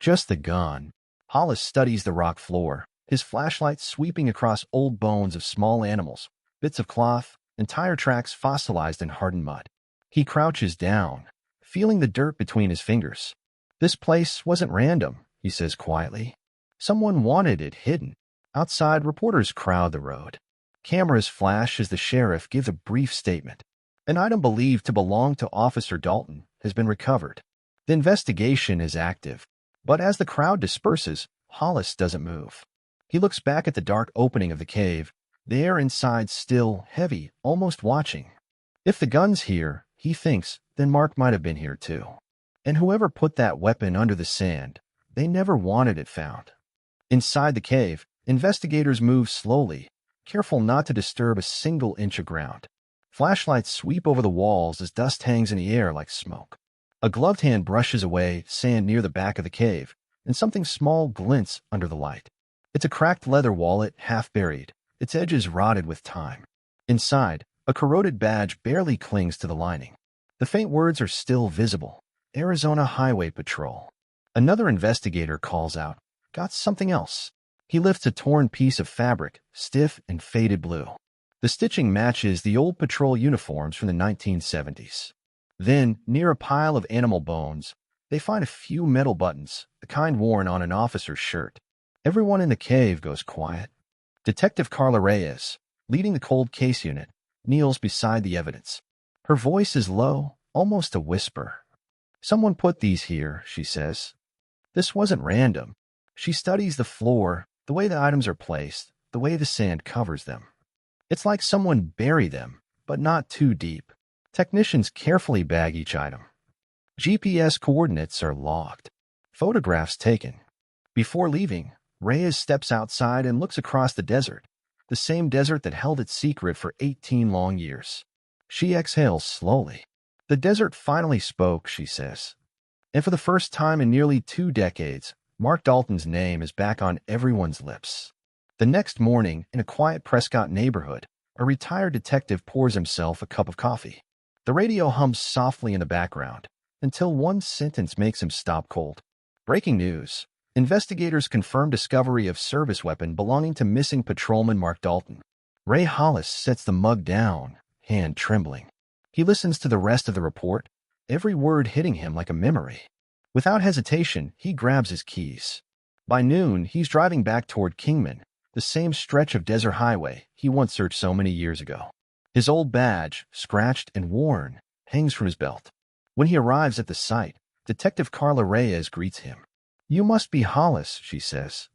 just the gun. Hollis studies the rock floor, his flashlight sweeping across old bones of small animals, bits of cloth, and tire tracks fossilized in hardened mud. He crouches down, feeling the dirt between his fingers. This place wasn't random, he says quietly. Someone wanted it hidden. Outside, reporters crowd the road. Cameras flash as the sheriff gives a brief statement. An item believed to belong to Officer Dalton has been recovered. The investigation is active, but as the crowd disperses, Hollis doesn't move. He looks back at the dark opening of the cave, the air inside still, heavy, almost watching. If the gun's here, he thinks, then Mark might have been here too. And whoever put that weapon under the sand, they never wanted it found. Inside the cave, investigators move slowly, careful not to disturb a single inch of ground. Flashlights sweep over the walls as dust hangs in the air like smoke. A gloved hand brushes away sand near the back of the cave, and something small glints under the light. It's a cracked leather wallet, half buried, its edges rotted with time. Inside, a corroded badge barely clings to the lining. The faint words are still visible. Arizona Highway Patrol. Another investigator calls out, "Got something else." He lifts a torn piece of fabric, stiff and faded blue. The stitching matches the old patrol uniforms from the 1970s. Then, near a pile of animal bones, they find a few metal buttons, the kind worn on an officer's shirt. Everyone in the cave goes quiet. Detective Carla Reyes, leading the cold case unit, kneels beside the evidence. Her voice is low, almost a whisper. "Someone put these here," she says. "This wasn't random." She studies the floor, the way the items are placed, the way the sand covers them. It's like someone buried them, but not too deep. Technicians carefully bag each item. GPS coordinates are logged. Photographs taken. Before leaving, Reyes steps outside and looks across the desert, the same desert that held its secret for 18 long years. She exhales slowly. The desert finally spoke, she says. And for the first time in nearly 2 decades, Mark Dalton's name is back on everyone's lips. The next morning, in a quiet Prescott neighborhood, a retired detective pours himself a cup of coffee. The radio hums softly in the background, until one sentence makes him stop cold. Breaking news. Investigators confirm discovery of service weapon belonging to missing patrolman Mark Dalton. Ray Hollis sets the mug down, hand trembling. He listens to the rest of the report, every word hitting him like a memory. Without hesitation, he grabs his keys. By noon, he's driving back toward Kingman, the same stretch of desert highway he once searched so many years ago. His old badge, scratched and worn, hangs from his belt. When he arrives at the site, Detective Carla Reyes greets him. "You must be Hollis," she says.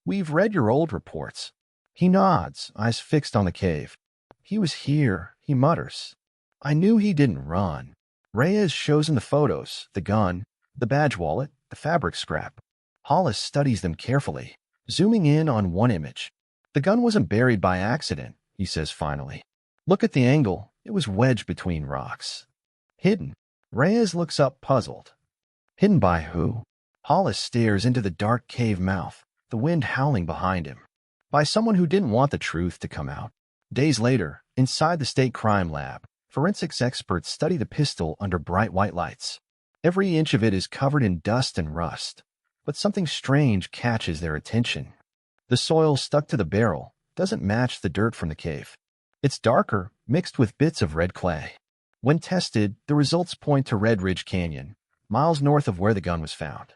"We've read your old reports." He nods, eyes fixed on the cave. "He was here," he mutters. "I knew he didn't run." Reyes shows him the photos, the gun, the badge wallet, the fabric scrap. Hollis studies them carefully, zooming in on one image. "The gun wasn't buried by accident," he says finally. "Look at the angle. It was wedged between rocks." "Hidden." Reyes looks up puzzled. "Hidden by who?" Hollis stares into the dark cave mouth, the wind howling behind him. "By someone who didn't want the truth to come out." Days later, inside the state crime lab, forensics experts study the pistol under bright white lights. Every inch of it is covered in dust and rust, but something strange catches their attention. The soil stuck to the barrel doesn't match the dirt from the cave. It's darker, mixed with bits of red clay. When tested, the results point to Red Ridge Canyon, miles north of where the gun was found.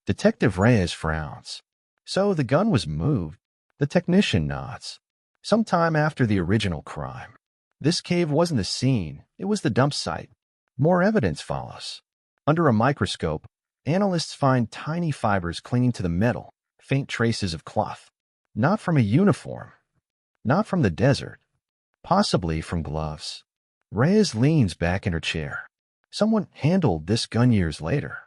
Detective Reyes frowns. "So the gun was moved?" The technician nods. "Sometime after the original crime. This cave wasn't the scene, it was the dump site." More evidence follows. Under a microscope, analysts find tiny fibers clinging to the metal, faint traces of cloth. Not from a uniform. Not from the desert. Possibly from gloves. Reyes leans back in her chair. Someone handled this gun years later.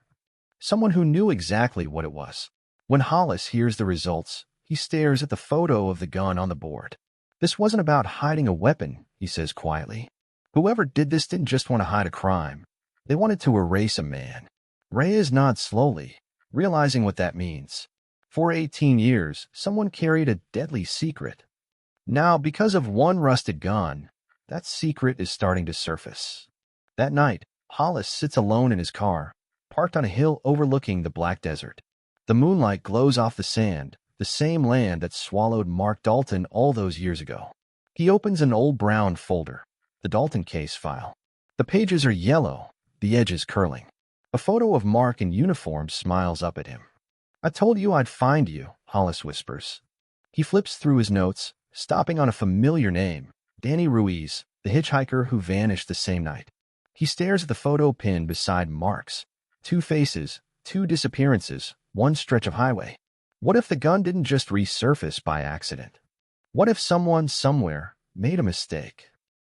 Someone who knew exactly what it was. When Hollis hears the results, he stares at the photo of the gun on the board. "This wasn't about hiding a weapon," he says quietly. "Whoever did this didn't just want to hide a crime. They wanted to erase a man." Reyes nods slowly, realizing what that means. For 18 years, someone carried a deadly secret. Now, because of one rusted gun, that secret is starting to surface. That night, Hollis sits alone in his car, parked on a hill overlooking the Black Desert. The moonlight glows off the sand, the same land that swallowed Mark Dalton all those years ago. He opens an old brown folder, the Dalton case file. The pages are yellow, the edges curling. A photo of Mark in uniform smiles up at him. "I told you I'd find you," Hollis whispers. He flips through his notes, stopping on a familiar name, Danny Ruiz, the hitchhiker who vanished the same night. He stares at the photo pinned beside Mark's. 2 faces, 2 disappearances, 1 stretch of highway. What if the gun didn't just resurface by accident? What if someone somewhere made a mistake?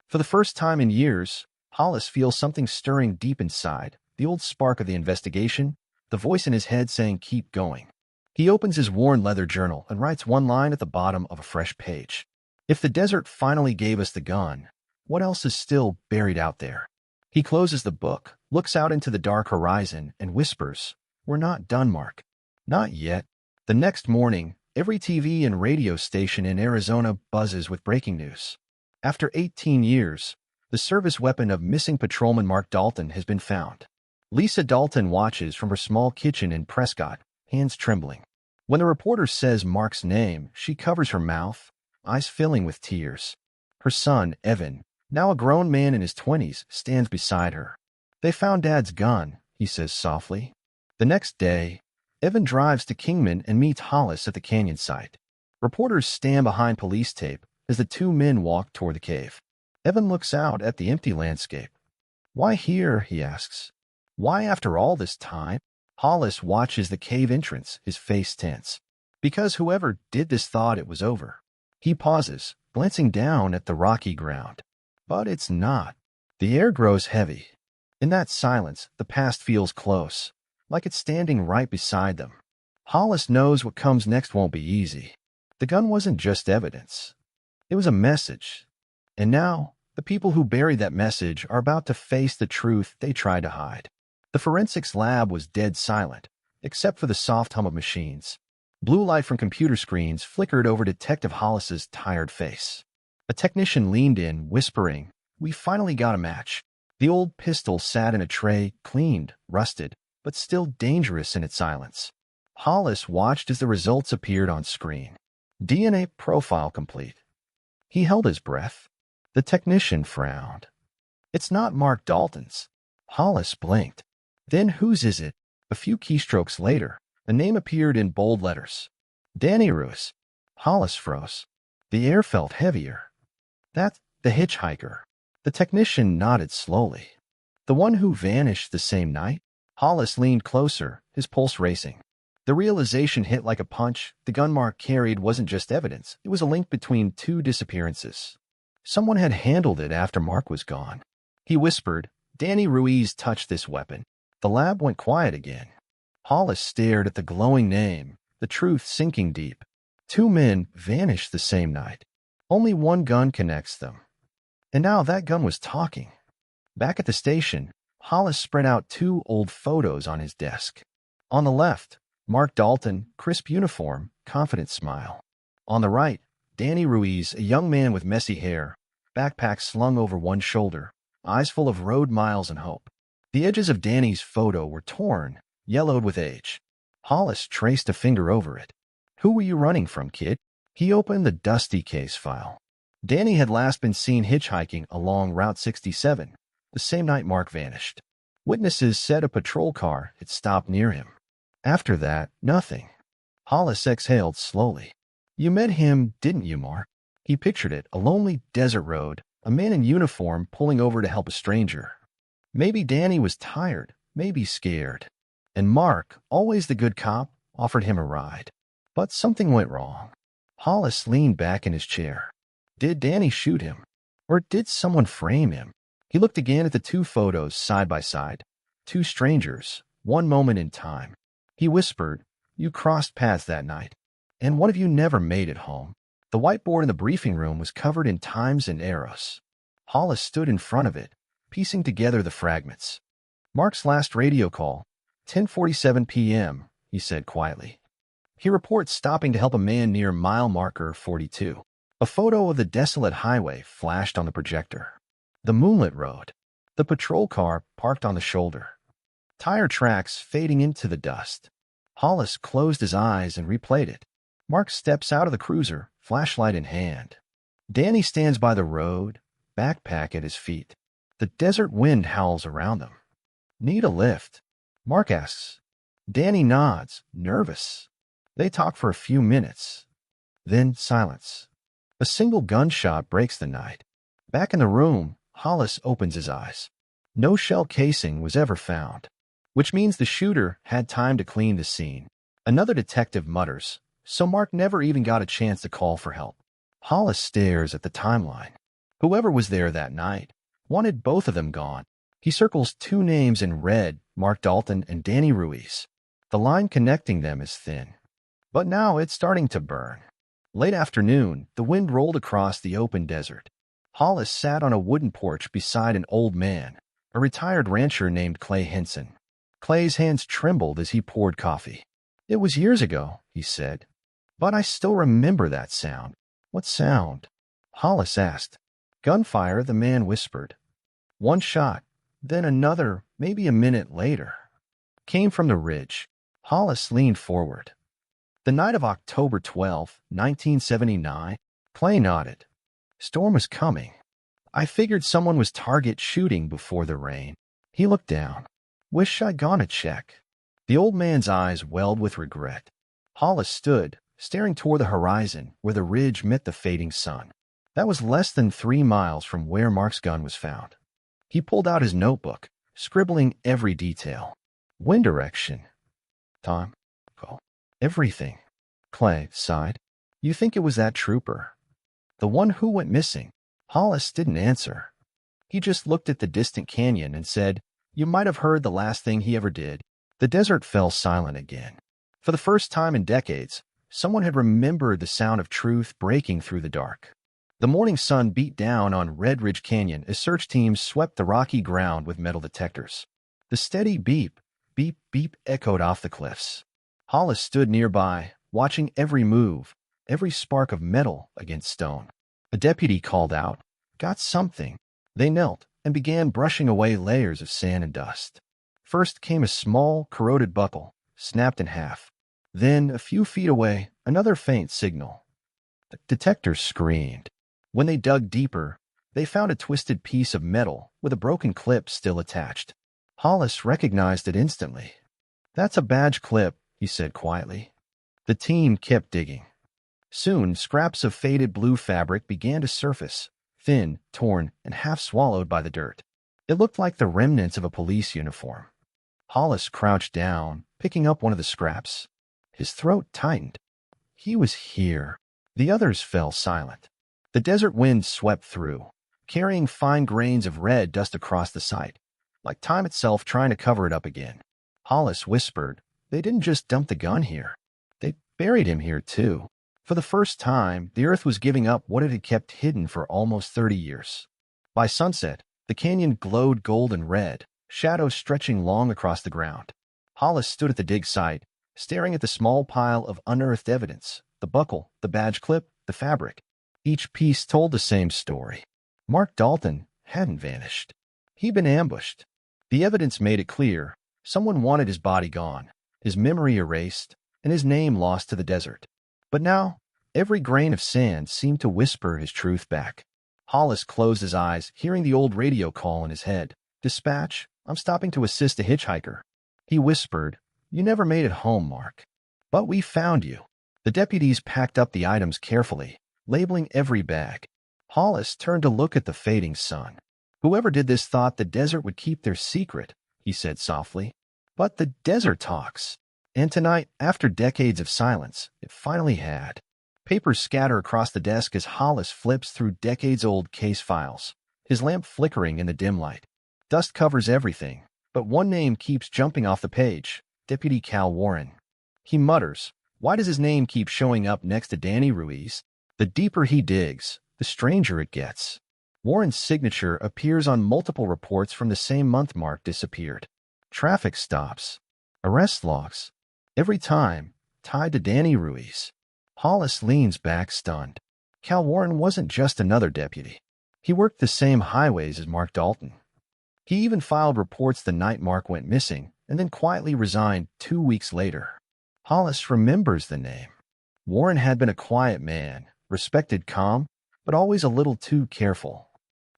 For the first time in years, Hollis feels something stirring deep inside, the old spark of the investigation, the voice in his head saying keep going. He opens his worn leather journal and writes one line at the bottom of a fresh page. If the desert finally gave us the gun, what else is still buried out there? He closes the book, looks out into the dark horizon, and whispers, "We're not done, Mark. Not yet." The next morning, every TV and radio station in Arizona buzzes with breaking news. After 18 years, the service weapon of missing patrolman Mark Dalton has been found. Lisa Dalton watches from her small kitchen in Prescott, hands trembling. When the reporter says Mark's name, she covers her mouth, eyes filling with tears. Her son, Evan, now a grown man in his 20s, stands beside her. "They found Dad's gun," he says softly. The next day, Evan drives to Kingman and meets Hollis at the canyon site. Reporters stand behind police tape as the two men walk toward the cave. Evan looks out at the empty landscape. "Why here?" he asks. "Why after all this time?" Hollis watches the cave entrance, his face tense. Because whoever did this thought it was over. He pauses, glancing down at the rocky ground. But it's not. The air grows heavy. In that silence, the past feels close, like it's standing right beside them. Hollis knows what comes next won't be easy. The gun wasn't just evidence. It was a message. And now, the people who buried that message are about to face the truth they tried to hide. The forensics lab was dead silent, except for the soft hum of machines. Blue light from computer screens flickered over Detective Hollis's tired face. A technician leaned in, whispering, "We finally got a match." The old pistol sat in a tray, cleaned, rusted, but still dangerous in its silence. Hollis watched as the results appeared on screen. DNA profile complete. He held his breath. The technician frowned. "It's not Mark Dalton's." Hollis blinked. "Then whose is it?" A few keystrokes later, a name appeared in bold letters. "Danny Ruiz." Hollis froze. The air felt heavier. "That's the hitchhiker." The technician nodded slowly. "The one who vanished the same night?" Hollis leaned closer, his pulse racing. The realization hit like a punch. The gun Mark carried wasn't just evidence. It was a link between two disappearances. Someone had handled it after Mark was gone. He whispered, "Danny Ruiz touched this weapon." The lab went quiet again. Hollis stared at the glowing name, the truth sinking deep. Two men vanished the same night. Only one gun connects them. And now that gun was talking. Back at the station, Hollis spread out two old photos on his desk. On the left, Mark Dalton, crisp uniform, confident smile. On the right, Danny Ruiz, a young man with messy hair, backpack slung over one shoulder, eyes full of road miles and hope. The edges of Danny's photo were torn, yellowed with age. Hollis traced a finger over it. "Who were you running from, kid?" He opened the dusty case file. Danny had last been seen hitchhiking along Route 67, the same night Mark vanished. Witnesses said a patrol car had stopped near him. After that, nothing. Hollis exhaled slowly. "You met him, didn't you, Mark?" He pictured it, a lonely desert road, a man in uniform pulling over to help a stranger. Maybe Danny was tired, maybe scared. And Mark, always the good cop, offered him a ride. But something went wrong. Hollis leaned back in his chair. Did Danny shoot him? Or did someone frame him? He looked again at the two photos side by side. Two strangers, one moment in time. He whispered, "You crossed paths that night, and one of you never made it home." The whiteboard in the briefing room was covered in times and arrows. Hollis stood in front of it, piecing together the fragments. "Mark's last radio call, 10:47 p.m., he said quietly. He reports stopping to help a man near mile marker 42. A photo of the desolate highway flashed on the projector. The moonlit road. The patrol car parked on the shoulder. Tire tracks fading into the dust. Hollis closed his eyes and replayed it. Mark steps out of the cruiser, flashlight in hand. Danny stands by the road, backpack at his feet. The desert wind howls around them. "Need a lift?" Mark asks. Danny nods, nervous. They talk for a few minutes. Then silence. A single gunshot breaks the night. Back in the room, Hollis opens his eyes. No shell casing was ever found, which means the shooter had time to clean the scene. Another detective mutters, so Mark never even got a chance to call for help. Hollis stares at the timeline. Whoever was there that night Wanted both of them gone. He circles two names in red, Mark Dalton and Danny Ruiz. The line connecting them is thin. But now it's starting to burn. Late afternoon, the wind rolled across the open desert. Hollis sat on a wooden porch beside an old man, a retired rancher named Clay Henson. Clay's hands trembled as he poured coffee. "It was years ago," he said, "but I still remember that sound." "What sound?" Hollis asked. "Gunfire," the man whispered. "One shot, then another, maybe a minute later. Came from the ridge." Hollis leaned forward. "The night of October 12, 1979, Clay nodded. "Storm was coming. I figured someone was target shooting before the rain." He looked down. "Wish I'd gone to check." The old man's eyes welled with regret. Hollis stood, staring toward the horizon where the ridge met the fading sun. That was less than 3 miles from where Mark's gun was found. He pulled out his notebook, scribbling every detail. Wind direction. Time. Call. Everything. Clay sighed. "You think it was that trooper? The one who went missing?" Hollis didn't answer. He just looked at the distant canyon and said, "You might have heard the last thing he ever did." The desert fell silent again. For the first time in decades, someone had remembered the sound of truth breaking through the dark. The morning sun beat down on Red Ridge Canyon as search teams swept the rocky ground with metal detectors. The steady beep, beep, beep echoed off the cliffs. Hollis stood nearby, watching every move, every spark of metal against stone. A deputy called out, "Got something." They knelt and began brushing away layers of sand and dust. First came a small, corroded buckle, snapped in half. Then, a few feet away, another faint signal. The detectors screamed. When they dug deeper, they found a twisted piece of metal with a broken clip still attached. Hollis recognized it instantly. "That's a badge clip," he said quietly. The team kept digging. Soon, scraps of faded blue fabric began to surface, thin, torn, and half swallowed by the dirt. It looked like the remnants of a police uniform. Hollis crouched down, picking up one of the scraps. His throat tightened. He was here. The others fell silent. The desert wind swept through, carrying fine grains of red dust across the site, like time itself trying to cover it up again. Hollis whispered, "They didn't just dump the gun here. They buried him here, too." For the first time, the earth was giving up what it had kept hidden for almost 30 years. By sunset, the canyon glowed golden red, shadows stretching long across the ground. Hollis stood at the dig site, staring at the small pile of unearthed evidence, the buckle, the badge clip, the fabric. Each piece told the same story. Mark Dalton hadn't vanished. He'd been ambushed. The evidence made it clear. Someone wanted his body gone, his memory erased, and his name lost to the desert. But now, every grain of sand seemed to whisper his truth back. Hollis closed his eyes, hearing the old radio call in his head. "Dispatch, I'm stopping to assist a hitchhiker." He whispered, "You never made it home, Mark. But we found you." The deputies packed up the items carefully, labeling every bag. Hollis turned to look at the fading sun. "Whoever did this thought the desert would keep their secret," he said softly. "But the desert talks." And tonight, after decades of silence, it finally had. Papers scatter across the desk as Hollis flips through decades-old case files, his lamp flickering in the dim light. Dust covers everything, but one name keeps jumping off the page, Deputy Cal Warren. He mutters, why does his name keep showing up next to Danny Ruiz? The deeper he digs, the stranger it gets. Warren's signature appears on multiple reports from the same month Mark disappeared. Traffic stops, arrest logs, every time tied to Danny Ruiz. Hollis leans back stunned. Cal Warren wasn't just another deputy. He worked the same highways as Mark Dalton. He even filed reports the night Mark went missing and then quietly resigned 2 weeks later. Hollis remembers the name. Warren had been a quiet man, respected, calm, but always a little too careful.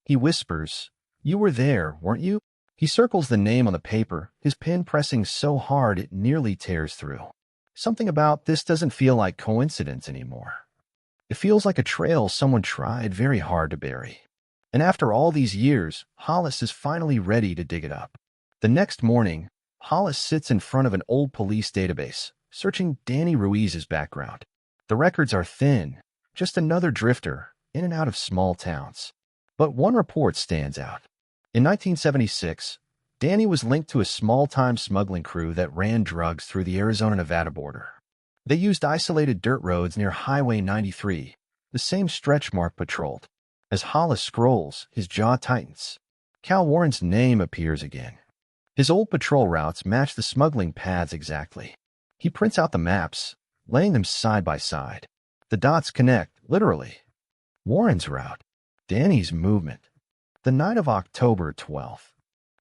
He whispers, "You were there, weren't you?" He circles the name on the paper, his pen pressing so hard it nearly tears through. Something about this doesn't feel like coincidence anymore. It feels like a trail someone tried very hard to bury. And after all these years, Hollis is finally ready to dig it up. The next morning, Hollis sits in front of an old police database, searching Danny Ruiz's background. The records are thin, just another drifter, in and out of small towns. But one report stands out. In 1976, Danny was linked to a small-time smuggling crew that ran drugs through the Arizona-Nevada border. They used isolated dirt roads near Highway 93, the same stretch Mark patrolled. As Hollis scrolls, his jaw tightens. Cal Warren's name appears again. His old patrol routes match the smuggling paths exactly. He prints out the maps, laying them side by side. The dots connect, literally. Warren's route. Danny's movement. The night of October 12th.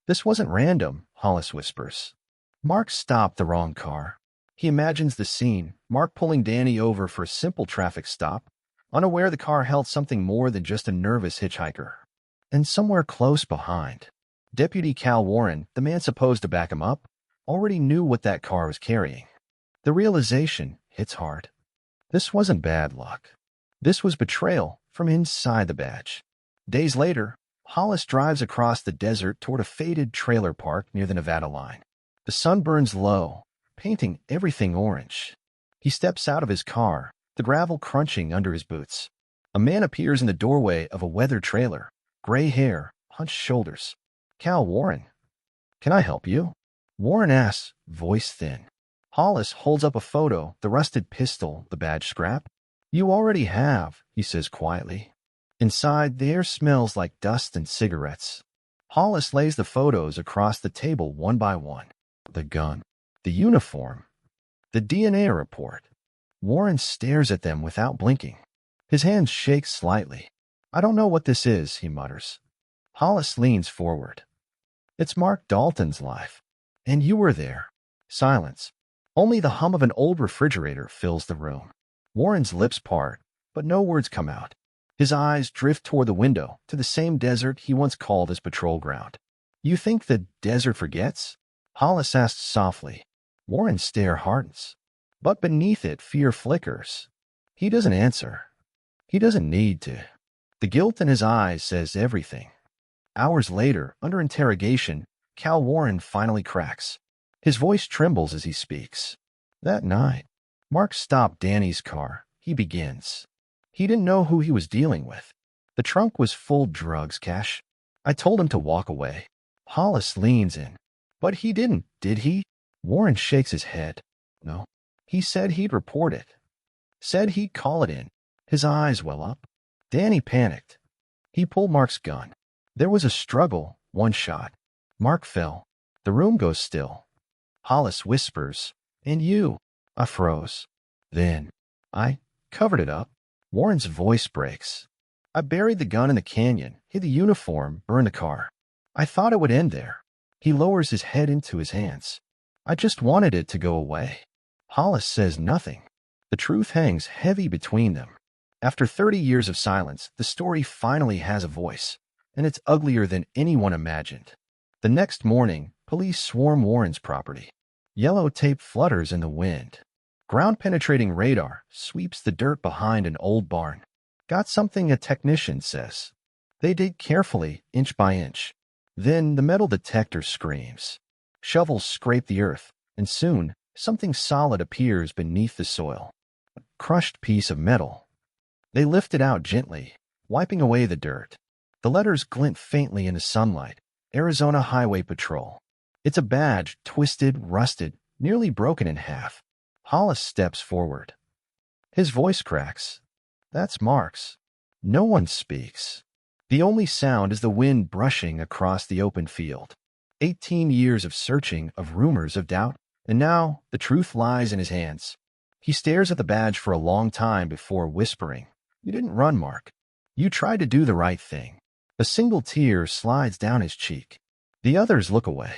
This wasn't random, Hollis whispers. Mark stopped the wrong car. He imagines the scene, Mark pulling Danny over for a simple traffic stop, unaware the car held something more than just a nervous hitchhiker. And somewhere close behind, Deputy Cal Warren, the man supposed to back him up, already knew what that car was carrying. The realization hits hard. This wasn't bad luck. This was betrayal from inside the badge. Days later, Hollis drives across the desert toward a faded trailer park near the Nevada line. The sun burns low, painting everything orange. He steps out of his car, the gravel crunching under his boots. A man appears in the doorway of a weathered trailer, gray hair, hunched shoulders. Cal Warren. Can I help you? Warren asks, voice thin. Hollis holds up a photo, the rusted pistol, the badge scrap. You already have, he says quietly. Inside, the air smells like dust and cigarettes. Hollis lays the photos across the table one by one. The gun, the uniform, the DNA report. Warren stares at them without blinking. His hands shake slightly. I don't know what this is, he mutters. Hollis leans forward. It's Mark Dalton's life. And you were there. Silence. Only the hum of an old refrigerator fills the room. Warren's lips part, but no words come out. His eyes drift toward the window, to the same desert he once called his patrol ground. You think the desert forgets? Hollis asks softly. Warren's stare hardens. But beneath it, fear flickers. He doesn't answer. He doesn't need to. The guilt in his eyes says everything. Hours later, under interrogation, Cal Warren finally cracks. His voice trembles as he speaks. That night, Mark stopped Danny's car. He begins. He didn't know who he was dealing with. The trunk was full drugs, Cash. I told him to walk away. Hollis leans in. But he didn't, did he? Warren shakes his head. No. He said he'd report it. Said he'd call it in. His eyes well up. Danny panicked. He pulled Mark's gun. There was a struggle, one shot. Mark fell. The room goes still. Hollis whispers, and you. I froze. Then, I covered it up. Warren's voice breaks. I buried the gun in the canyon, hid the uniform, burned the car. I thought it would end there. He lowers his head into his hands. I just wanted it to go away. Hollis says nothing. The truth hangs heavy between them. After 30 years of silence, the story finally has a voice, and it's uglier than anyone imagined. The next morning, police swarm Warren's property. Yellow tape flutters in the wind. Ground-penetrating radar sweeps the dirt behind an old barn. Got something, a technician says. They dig carefully, inch by inch. Then the metal detector screams. Shovels scrape the earth, and soon something solid appears beneath the soil. A crushed piece of metal. They lift it out gently, wiping away the dirt. The letters glint faintly in the sunlight. Arizona Highway Patrol. It's a badge, twisted, rusted, nearly broken in half. Hollis steps forward. His voice cracks. That's Mark's. No one speaks. The only sound is the wind brushing across the open field. 18 years of searching, of rumors, of doubt, and now the truth lies in his hands. He stares at the badge for a long time before whispering, You didn't run, Mark. You tried to do the right thing. A single tear slides down his cheek. The others look away.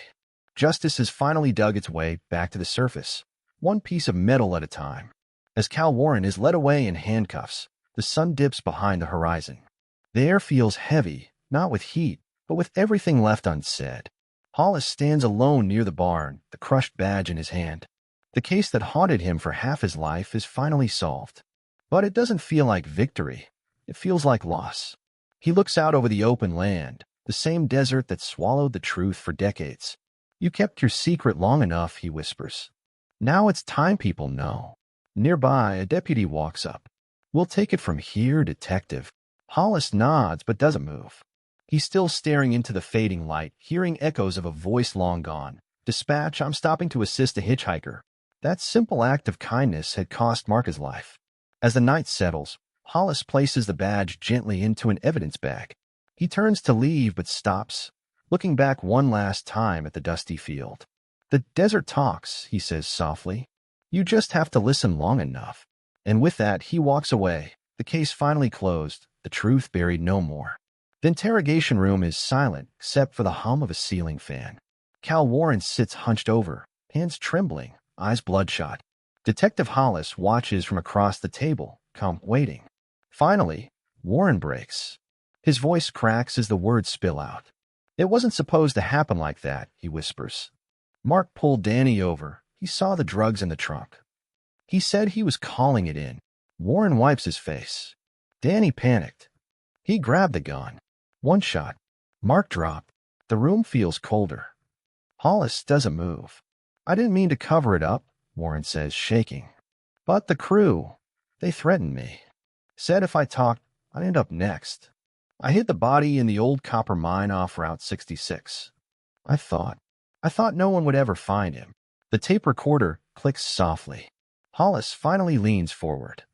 Justice has finally dug its way back to the surface, one piece of metal at a time. As Cal Warren is led away in handcuffs, the sun dips behind the horizon. The air feels heavy, not with heat, but with everything left unsaid. Hollis stands alone near the barn, the crushed badge in his hand. The case that haunted him for half his life is finally solved. But it doesn't feel like victory. It feels like loss. He looks out over the open land, the same desert that swallowed the truth for decades. You kept your secret long enough, he whispers. Now it's time people know. Nearby, a deputy walks up. We'll take it from here, detective. Hollis nods but doesn't move. He's still staring into the fading light, hearing echoes of a voice long gone. "Dispatch, I'm stopping to assist a hitchhiker." That simple act of kindness had cost Mark his life. As the night settles, Hollis places the badge gently into an evidence bag. He turns to leave but stops, looking back one last time at the dusty field. "The desert talks," he says softly. "You just have to listen long enough." And with that, he walks away. The case finally closed, the truth buried no more. The interrogation room is silent except for the hum of a ceiling fan. Cal Warren sits hunched over, hands trembling, eyes bloodshot. Detective Hollis watches from across the table, calm, waiting. Finally, Warren breaks. His voice cracks as the words spill out. "It wasn't supposed to happen like that," he whispers. "Mark pulled Danny over. He saw the drugs in the trunk. He said he was calling it in." Warren wipes his face. "Danny panicked. He grabbed the gun. One shot. Mark dropped." The room feels colder. Hollis doesn't move. "I didn't mean to cover it up," Warren says, shaking. "But the crew, they threatened me. Said if I talked, I'd end up next. I hid the body in the old copper mine off Route 66. I thought no one would ever find him." The tape recorder clicks softly. Hollis finally leans forward.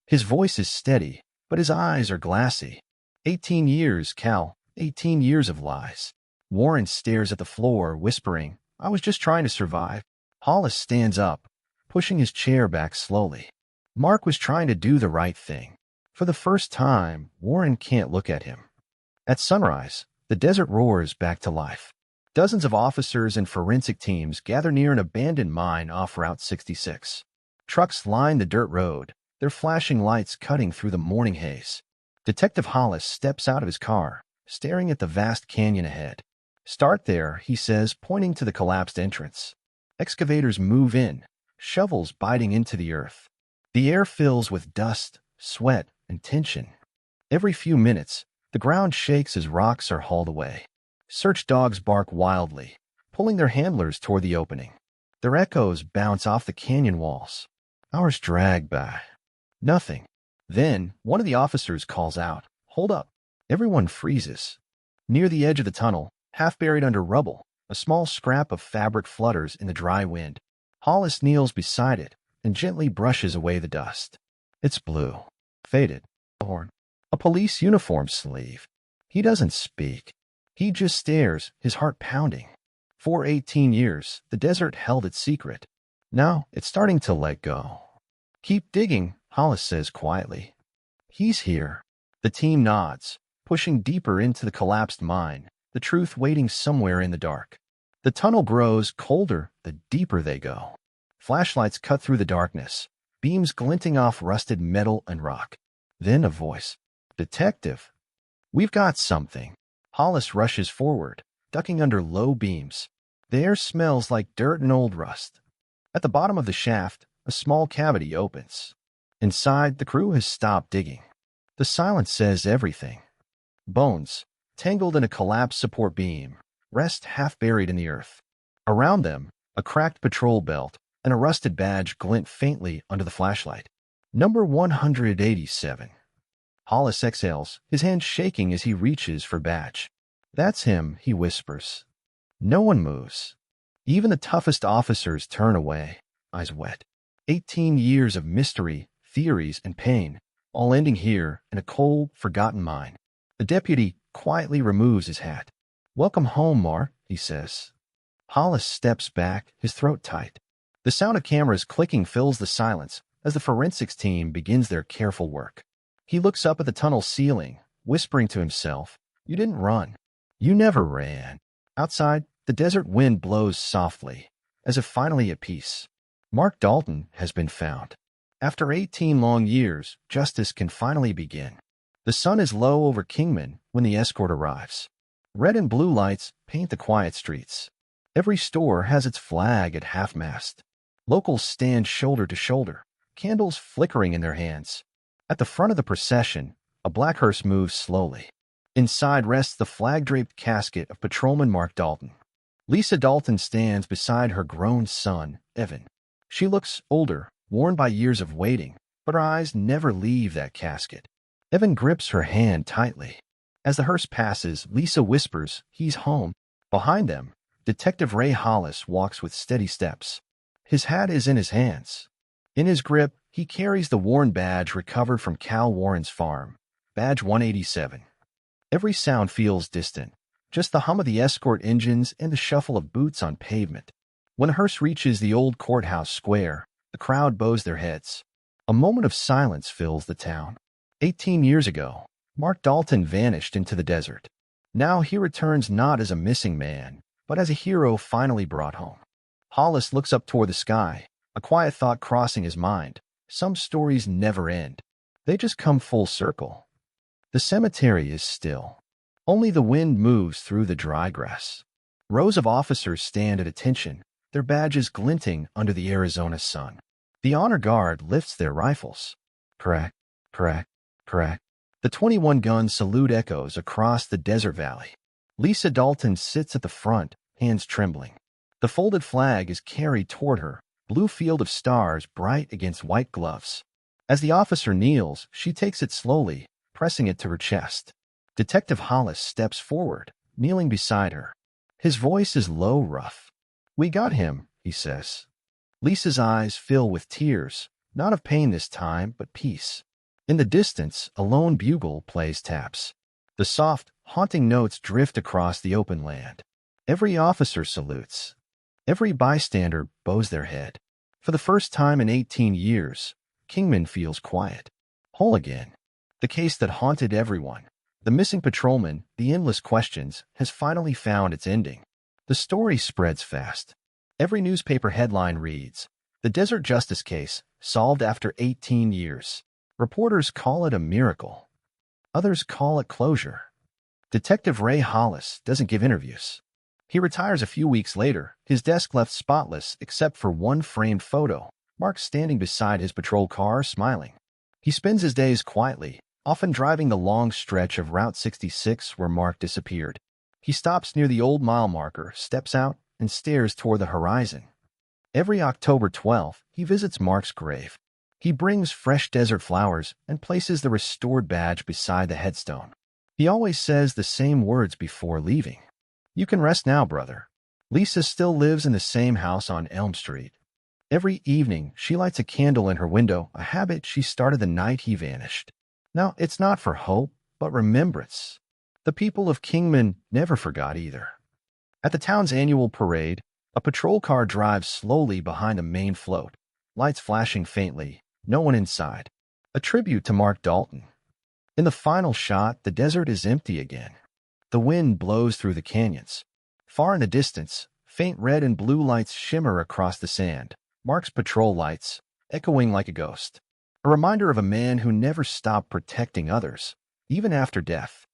His voice is steady, but his eyes are glassy. 18 years, Cal. 18 years of lies." Warren stares at the floor, whispering, "I was just trying to survive." Hollis stands up, pushing his chair back slowly. Mark was trying to do the right thing. For the first time, Warren can't look at him. At sunrise, the desert roars back to life. Dozens of officers and forensic teams gather near an abandoned mine off Route 66. Trucks line the dirt road, their flashing lights cutting through the morning haze. Detective Hollis steps out of his car, staring at the vast canyon ahead. "Start there," he says, pointing to the collapsed entrance. Excavators move in, shovels biting into the earth. The air fills with dust, sweat, and tension. Every few minutes, the ground shakes as rocks are hauled away. Search dogs bark wildly, pulling their handlers toward the opening. Their echoes bounce off the canyon walls. Hours drag by. Nothing. Then, one of the officers calls out, "Hold up." Everyone freezes. Near the edge of the tunnel, half buried under rubble, a small scrap of fabric flutters in the dry wind. Hollis kneels beside it and gently brushes away the dust. It's blue, faded, torn. A police uniform sleeve. He doesn't speak. He just stares, his heart pounding. For 18 years, the desert held its secret. Now it's starting to let go. "Keep digging," Hollis says quietly. "He's here." The team nods, pushing deeper into the collapsed mine, the truth waiting somewhere in the dark. The tunnel grows colder the deeper they go. Flashlights cut through the darkness, beams glinting off rusted metal and rock. Then a voice. "Detective, we've got something." Hollis rushes forward, ducking under low beams. The air smells like dirt and old rust. At the bottom of the shaft, a small cavity opens. Inside, the crew has stopped digging. The silence says everything. Bones, tangled in a collapsed support beam, rest half buried in the earth. Around them, a cracked patrol belt and a rusted badge glint faintly under the flashlight. Number 187. Hollis exhales, his hand shaking as he reaches for badge. "That's him," he whispers. No one moves. Even the toughest officers turn away, eyes wet. 18 years of mystery, theories, and pain, all ending here in a cold, forgotten mine. The deputy quietly removes his hat. "Welcome home, Mark," he says. Hollis steps back, his throat tight. The sound of cameras clicking fills the silence as the forensics team begins their careful work. He looks up at the tunnel ceiling, whispering to himself, "You didn't run. You never ran." Outside, the desert wind blows softly, as if finally at peace. Mark Dalton has been found. After 18 long years, justice can finally begin. The sun is low over Kingman when the escort arrives. Red and blue lights paint the quiet streets. Every store has its flag at half-mast. Locals stand shoulder to shoulder, candles flickering in their hands. At the front of the procession, a black hearse moves slowly. Inside rests the flag-draped casket of Patrolman Mark Dalton. Lisa Dalton stands beside her grown son, Evan. She looks older, worn by years of waiting, but her eyes never leave that casket. Evan grips her hand tightly. As the hearse passes, Lisa whispers, "He's home." Behind them, Detective Ray Hollis walks with steady steps. His hat is in his hands. In his grip, he carries the Warren badge recovered from Cal Warren's farm, badge 187. Every sound feels distant, just the hum of the escort engines and the shuffle of boots on pavement. When a hearse reaches the old courthouse square, the crowd bows their heads. A moment of silence fills the town. 18 years ago, Mark Dalton vanished into the desert. Now he returns not as a missing man, but as a hero finally brought home. Hollis looks up toward the sky, a quiet thought crossing his mind. Some stories never end. They just come full circle. The cemetery is still. Only the wind moves through the dry grass. Rows of officers stand at attention, their badges glinting under the Arizona sun. The honor guard lifts their rifles. Crack, crack, crack. The 21-gun salute echoes across the desert valley. Lisa Dalton sits at the front, hands trembling. The folded flag is carried toward her, blue field of stars bright against white gloves. As the officer kneels, she takes it slowly, pressing it to her chest. Detective Hollis steps forward, kneeling beside her. His voice is low, rough. "We got him," he says. Lisa's eyes fill with tears, not of pain this time, but peace. In the distance, a lone bugle plays taps. The soft, haunting notes drift across the open land. Every officer salutes. Every bystander bows their head. For the first time in 18 years, Kingman feels quiet. Whole again. The case that haunted everyone, the missing patrolman, the endless questions, has finally found its ending. The story spreads fast. Every newspaper headline reads, "The Desert Justice Case, solved after 18 years." Reporters call it a miracle. Others call it closure. Detective Ray Hollis doesn't give interviews. He retires a few weeks later, his desk left spotless except for one framed photo, Mark standing beside his patrol car smiling. He spends his days quietly, often driving the long stretch of Route 66 where Mark disappeared. He stops near the old mile marker, steps out, and stares toward the horizon. Every October 12th, he visits Mark's grave. He brings fresh desert flowers and places the restored badge beside the headstone. He always says the same words before leaving. "You can rest now, brother." Lisa still lives in the same house on Elm Street. Every evening, she lights a candle in her window, a habit she started the night he vanished. Now, it's not for hope, but remembrance. The people of Kingman never forgot either. At the town's annual parade, a patrol car drives slowly behind the main float, lights flashing faintly, no one inside. A tribute to Mark Dalton. In the final shot, the desert is empty again. The wind blows through the canyons. Far in the distance, faint red and blue lights shimmer across the sand, Mark's patrol lights, echoing like a ghost. A reminder of a man who never stopped protecting others, even after death.